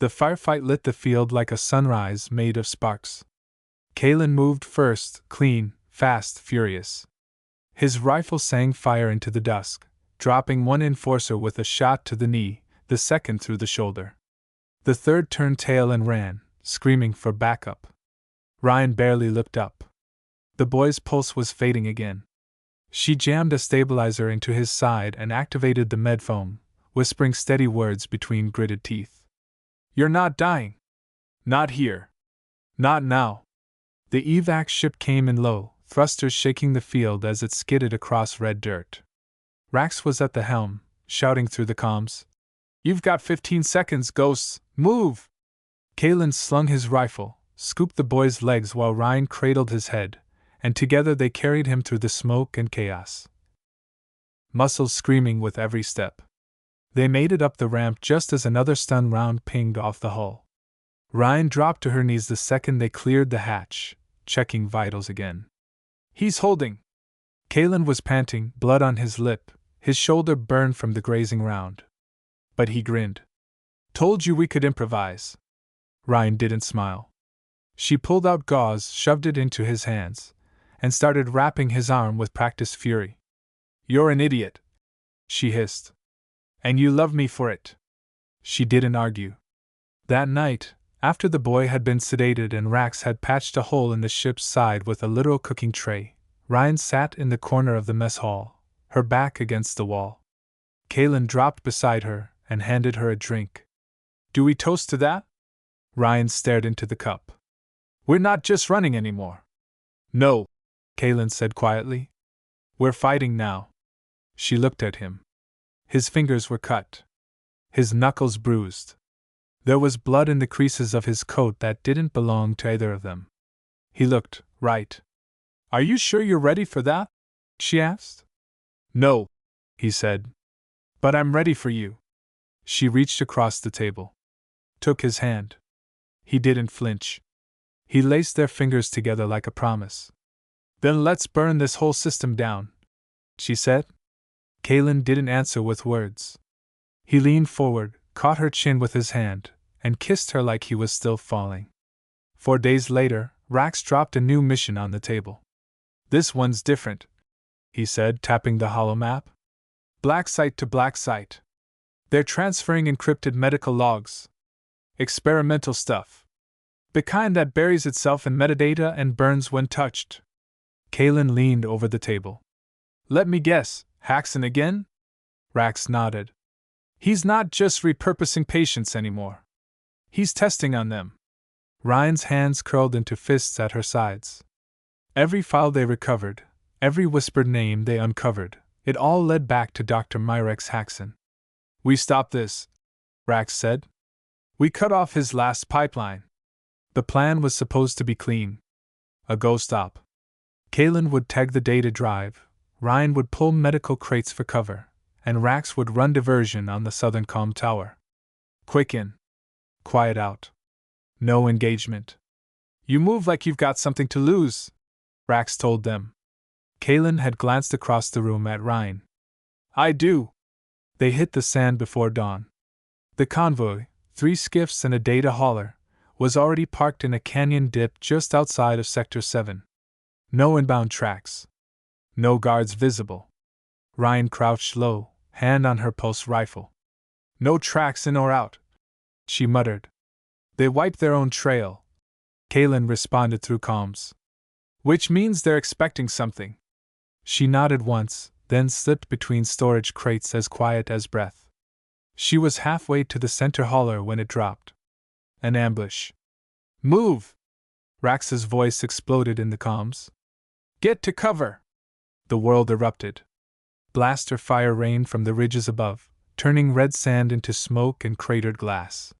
The firefight lit the field like a sunrise made of sparks. Kalen moved first, clean, fast, furious. His rifle sang fire into the dusk, dropping one enforcer with a shot to the knee, the second through the shoulder. The third turned tail and ran, screaming for backup. Ryan barely looked up. The boy's pulse was fading again. She jammed a stabilizer into his side and activated the med foam, whispering steady words between gritted teeth. You're not dying. Not here. Not now. The evac ship came in low, thrusters shaking the field as it skidded across red dirt. Rax was at the helm, shouting through the comms. You've got 15 seconds, ghosts, move! Kalen slung his rifle, scooped the boy's legs while Ryan cradled his head, and together they carried him through the smoke and chaos. Muscles screaming with every step. They made it up the ramp just as another stun round pinged off the hull. Ryan dropped to her knees the second they cleared the hatch, checking vitals again. He's holding. Kalen was panting, blood on his lip, his shoulder burned from the grazing round. But he grinned. Told you we could improvise. Ryan didn't smile. She pulled out gauze, shoved it into his hands, and started wrapping his arm with practiced fury. You're an idiot, she hissed. And you love me for it. She didn't argue. That night, after the boy had been sedated and Rax had patched a hole in the ship's side with a literal cooking tray, Ryan sat in the corner of the mess hall, her back against the wall. Kalen dropped beside her and handed her a drink. Do we toast to that? Ryan stared into the cup. We're not just running anymore. No, Kalen said quietly. We're fighting now. She looked at him. His fingers were cut. His knuckles bruised. There was blood in the creases of his coat that didn't belong to either of them. He looked right. Are you sure you're ready for that? She asked. No, he said. But I'm ready for you. She reached across the table. Took his hand. He didn't flinch. He laced their fingers together like a promise. Then let's burn this whole system down, she said. Kalen didn't answer with words. He leaned forward, caught her chin with his hand, and kissed her like he was still falling. 4 days later, Rax dropped a new mission on the table. This one's different, he said, tapping the hollow map. Black site to black site. They're transferring encrypted medical logs. Experimental stuff. The kind that buries itself in metadata and burns when touched. Kalen leaned over the table. Let me guess, Haxon again? Rax nodded. He's not just repurposing patients anymore. He's testing on them. Ryan's hands curled into fists at her sides. Every file they recovered, every whispered name they uncovered, it all led back to Dr. Myrex Haxon. We stopped this, Rax said. We cut off his last pipeline. The plan was supposed to be clean. A ghost op. Kalen would tag the data drive, Ryan would pull medical crates for cover, and Rax would run diversion on the southern comm tower. Quick in. Quiet out. No engagement. You move like you've got something to lose, Rax told them. Kalen had glanced across the room at Ryan. I do. They hit the sand before dawn. The convoy, 3 skiffs and a data hauler, was already parked in a canyon dip just outside of Sector 7. No inbound tracks. No guards visible. Ryan crouched low, hand on her pulse rifle. No tracks in or out, she muttered. They wiped their own trail, Kaylin responded through comms. Which means they're expecting something. She nodded once, then slipped between storage crates as quiet as breath. She was halfway to the center hauler when it dropped. An ambush. Move! Rax's voice exploded in the comms. Get to cover! The world erupted. Blaster fire rained from the ridges above, turning red sand into smoke and cratered glass.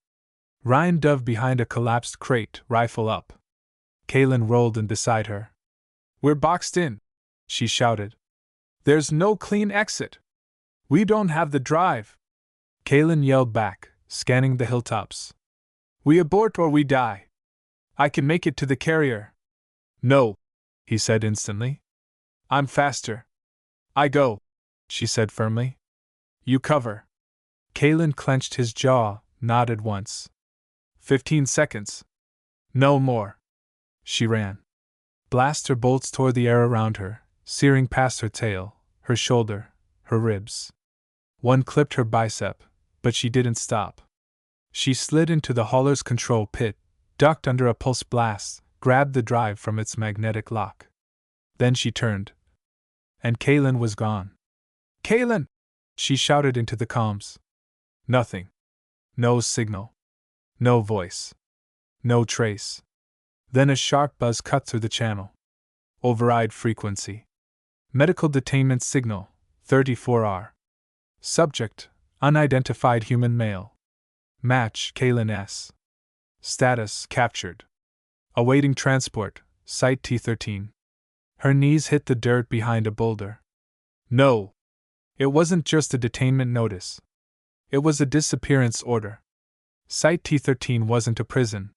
Ryan dove behind a collapsed crate, rifle up. Kaylin rolled in beside her. We're boxed in, she shouted. There's no clean exit. We don't have the drive. Kaylin yelled back, scanning the hilltops. We abort or we die. I can make it to the carrier. No, he said instantly. I'm faster. I go, she said firmly. You cover. Kaylin clenched his jaw, nodded once. 15 seconds. No more. She ran. Blaster bolts tore the air around her, searing past her tail, her shoulder, her ribs. One clipped her bicep, but she didn't stop. She slid into the hauler's control pit, ducked under a pulse blast, grabbed the drive from its magnetic lock. Then she turned. And Kaylin was gone. Kaylin! She shouted into the comms. Nothing. No signal. No voice. No trace. Then a sharp buzz cut through the channel. Override frequency. Medical detainment signal, 34R. Subject, unidentified human male. Match, Kaylin S. Status, captured. Awaiting transport, Site T13. Her knees hit the dirt behind a boulder. No. It wasn't just a detainment notice. It was a disappearance order. Site T13 wasn't a prison.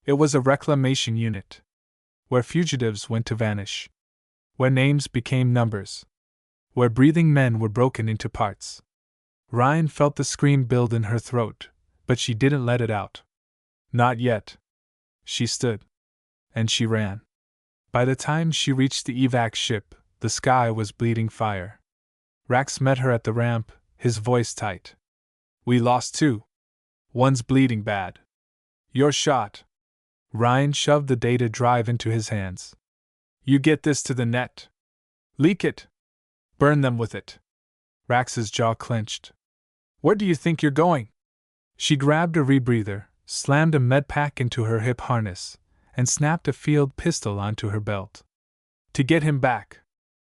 It was a reclamation unit, where fugitives went to vanish, where names became numbers, where breathing men were broken into parts. Ryan felt the scream build in her throat, but she didn't let it out. Not yet. She stood. And she ran. By the time she reached the evac ship, the sky was bleeding fire. Rax met her at the ramp, his voice tight. We lost 2. One's bleeding bad. You're shot. Ryan shoved the data drive into his hands. You get this to the net. Leak it. Burn them with it. Rax's jaw clenched. Where do you think you're going? She grabbed a rebreather, slammed a medpack into her hip harness, and snapped a field pistol onto her belt. To get him back.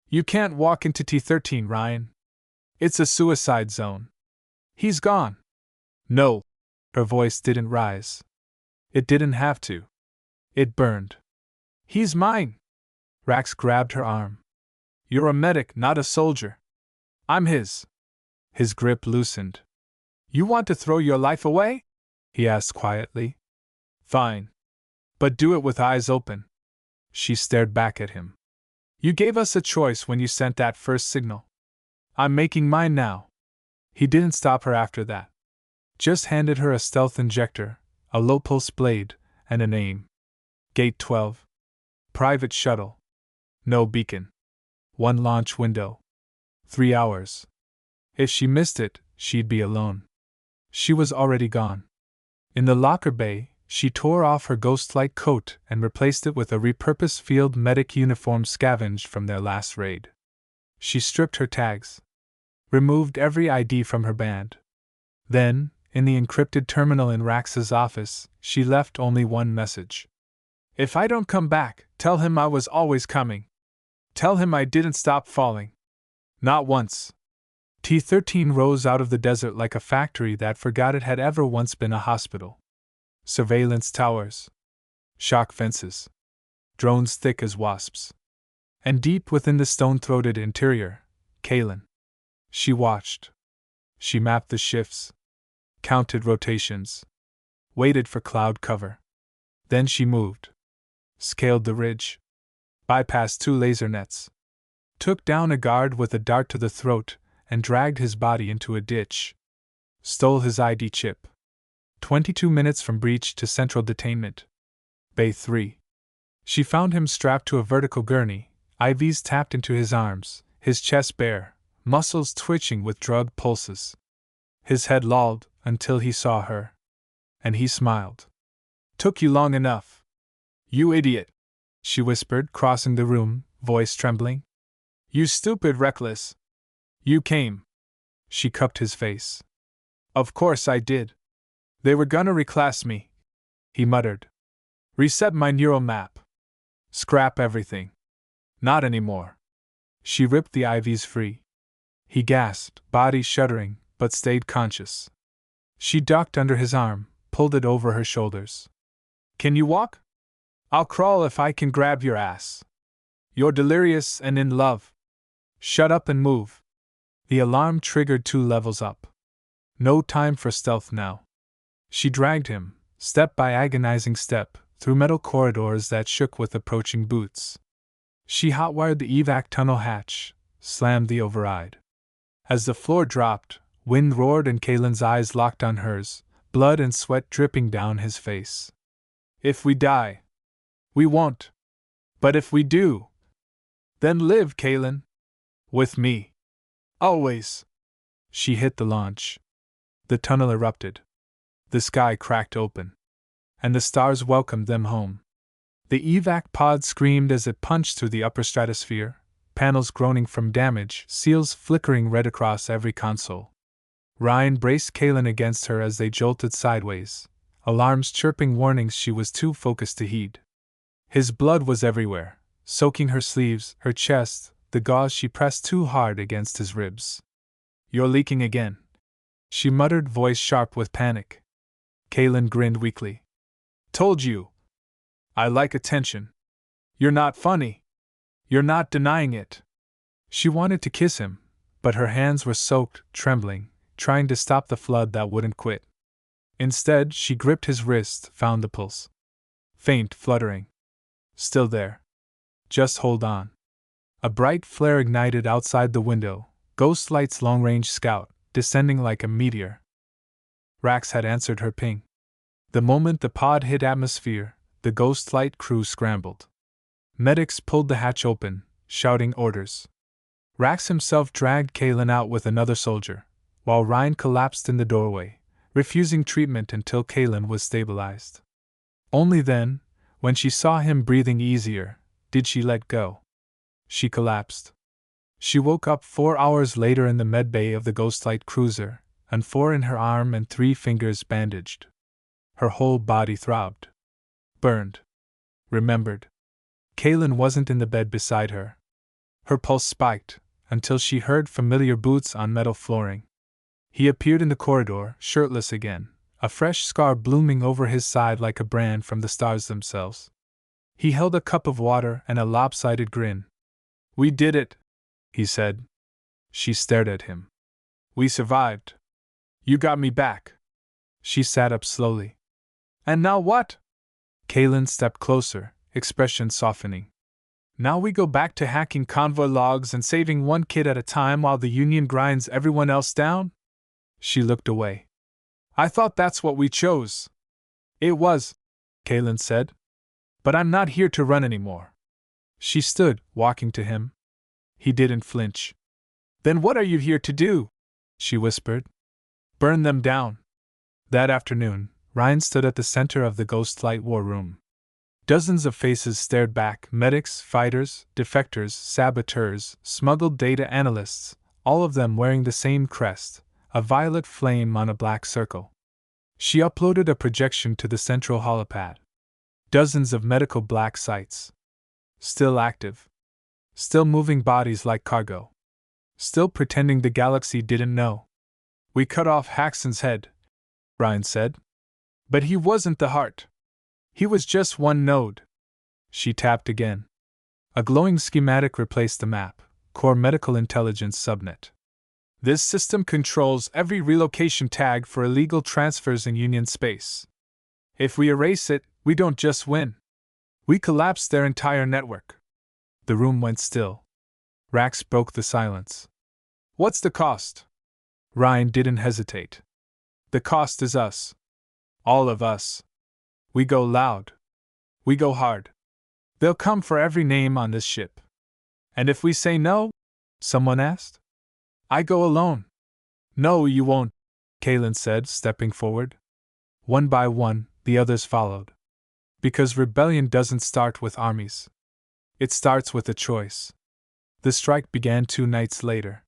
You can't walk into T13, Ryan. It's a suicide zone. He's gone. No. Her voice didn't rise. It didn't have to. It burned. He's mine. Rax grabbed her arm. You're a medic, not a soldier. I'm his. His grip loosened. You want to throw your life away? He asked quietly. Fine. But do it with eyes open. She stared back at him. You gave us a choice when you sent that first signal. I'm making mine now. He didn't stop her after that. Just handed her a stealth injector, a low-pulse blade, and a name. Gate 12. Private shuttle. No beacon. 1 launch window. 3 hours. If she missed it, she'd be alone. She was already gone. In the locker bay, she tore off her ghost-like coat and replaced it with a repurposed field medic uniform scavenged from their last raid. She stripped her tags. Removed every ID from her band. Then, in the encrypted terminal in Rax's office, she left only one message. If I don't come back, tell him I was always coming. Tell him I didn't stop falling. Not once. T13 rose out of the desert like a factory that forgot it had ever once been a hospital. Surveillance towers. Shock fences. Drones thick as wasps. And deep within the stone-throated interior, Kaylin. She watched. She mapped the shifts. Counted rotations. Waited for cloud cover. Then she moved. Scaled the ridge. Bypassed 2 laser nets. Took down a guard with a dart to the throat and dragged his body into a ditch. Stole his ID chip. 22 minutes from breach to central detainment. Bay 3. She found him strapped to a vertical gurney, IVs tapped into his arms, his chest bare, muscles twitching with drugged pulses. His head lolled until he saw her. And he smiled. Took you long enough. You idiot, she whispered, crossing the room, voice trembling. You stupid reckless. You came. She cupped his face. Of course I did. They were gonna reclass me, he muttered. Reset my neural map. Scrap everything. Not anymore. She ripped the IVs free. He gasped, body shuddering, but stayed conscious. She ducked under his arm, pulled it over her shoulders. Can you walk? I'll crawl if I can grab your ass. You're delirious and in love. Shut up and move. The alarm triggered 2 levels up. No time for stealth now. She dragged him, step by agonizing step, through metal corridors that shook with approaching boots. She hotwired the evac tunnel hatch, slammed the override. As the floor dropped, wind roared and Kalen's eyes locked on hers, blood and sweat dripping down his face. If we die. We won't. But if we do. Then live, Kalen. With me. Always. She hit the launch. The tunnel erupted. The sky cracked open. And the stars welcomed them home. The evac pod screamed as it punched through the upper stratosphere, panels groaning from damage, seals flickering red across every console. Ryan braced Kalen against her as they jolted sideways, alarms chirping warnings she was too focused to heed. His blood was everywhere, soaking her sleeves, her chest, the gauze she pressed too hard against his ribs. You're leaking again, she muttered, voice sharp with panic. Kalen grinned weakly. Told you. I like attention. You're not funny. You're not denying it. She wanted to kiss him, but her hands were soaked, trembling, trying to stop the flood that wouldn't quit. Instead, she gripped his wrist, found the pulse. Faint, fluttering. Still there. Just hold on. A bright flare ignited outside the window, Ghost Light's long-range scout, descending like a meteor. Rax had answered her ping. The moment the pod hit atmosphere, the Ghost Light crew scrambled. Medics pulled the hatch open, shouting orders. Rax himself dragged Kalen out with another soldier, while Ryan collapsed in the doorway, refusing treatment until Kalen was stabilized. Only then, when she saw him breathing easier, did she let go. She collapsed. She woke up 4 hours later in the medbay of the Ghostlight cruiser, and 4 in her arm and 3 fingers bandaged. Her whole body throbbed. Burned. Remembered. Kalen wasn't in the bed beside her. Her pulse spiked, until she heard familiar boots on metal flooring. He appeared in the corridor, shirtless again, a fresh scar blooming over his side like a brand from the stars themselves. He held a cup of water and a lopsided grin. We did it, he said. She stared at him. We survived. You got me back. She sat up slowly. And now what? Kalen stepped closer, expression softening. Now we go back to hacking convoy logs and saving one kid at a time while the Union grinds everyone else down? She looked away. I thought that's what we chose. It was, Kalen said. But I'm not here to run anymore. She stood, walking to him. He didn't flinch. Then what are you here to do? She whispered. Burn them down. That afternoon, Ryan stood at the center of the Ghostlight war room. Dozens of faces stared back, medics, fighters, defectors, saboteurs, smuggled data analysts, all of them wearing the same crest, a violet flame on a black circle. She uploaded a projection to the central holopad. Dozens of medical black sites. Still active. Still moving bodies like cargo. Still pretending the galaxy didn't know. We cut off Haxon's head, Ryan said. But he wasn't the heart. He was just one node. She tapped again. A glowing schematic replaced the map, Core Medical Intelligence Subnet. This system controls every relocation tag for illegal transfers in Union space. If we erase it, we don't just win. We collapse their entire network. The room went still. Rax broke the silence. What's the cost? Ryan didn't hesitate. The cost is us. All of us. We go loud. We go hard. They'll come for every name on this ship. And if we say no? Someone asked. I go alone. No, you won't, Kalen said, stepping forward. One by one, the others followed. Because rebellion doesn't start with armies. It starts with a choice. The strike began 2 nights later.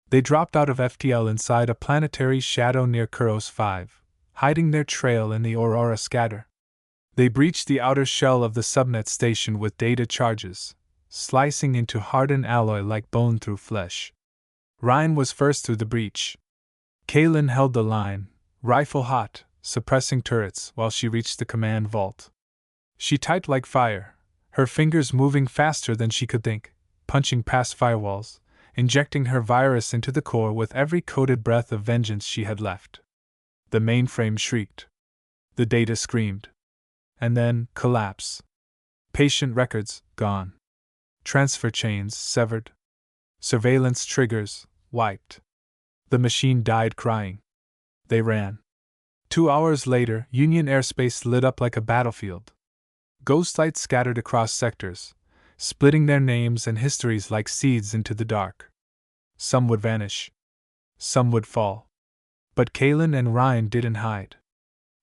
They dropped out of FTL inside a planetary shadow near Kuros 5, hiding their trail in the Aurora scatter. They breached the outer shell of the subnet station with data charges, slicing into hardened alloy like bone through flesh. Ryan was first through the breach. Kalen held the line, rifle hot, suppressing turrets while she reached the command vault. She typed like fire, her fingers moving faster than she could think, punching past firewalls, injecting her virus into the core with every coded breath of vengeance she had left. The mainframe shrieked. The data screamed. And then, collapse. Patient records, gone. Transfer chains, severed. Surveillance triggers, wiped. The machine died crying. They ran. 2 hours later, Union airspace lit up like a battlefield. Ghost lights scattered across sectors, splitting their names and histories like seeds into the dark. Some would vanish. Some would fall. But Kalen and Ryan didn't hide.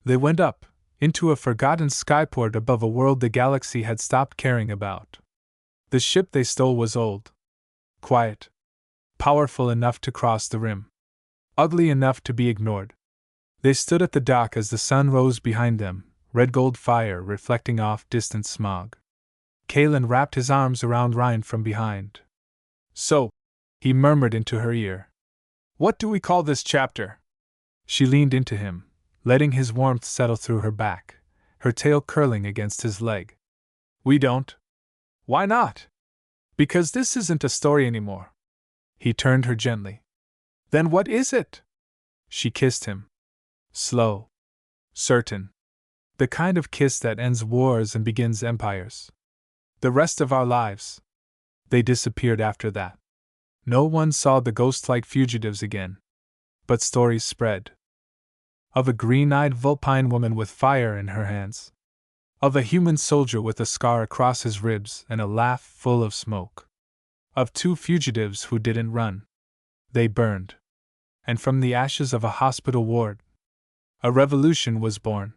They went up, into a forgotten skyport above a world the galaxy had stopped caring about. The ship they stole was old. Quiet. Powerful enough to cross the rim. Ugly enough to be ignored. They stood at the dock as the sun rose behind them, red-gold fire reflecting off distant smog. Kalen wrapped his arms around Ryan from behind. So, he murmured into her ear. What do we call this chapter? She leaned into him, letting his warmth settle through her back, her tail curling against his leg. We don't. Why not? Because this isn't a story anymore. He turned her gently. Then what is it? She kissed him. Slow. Certain. The kind of kiss that ends wars and begins empires. The rest of our lives. They disappeared after that. No one saw the ghost-like fugitives again. But stories spread. Of a green-eyed Vulpine woman with fire in her hands. Of a human soldier with a scar across his ribs and a laugh full of smoke. Of 2 fugitives who didn't run. They burned. And from the ashes of a hospital ward, a revolution was born.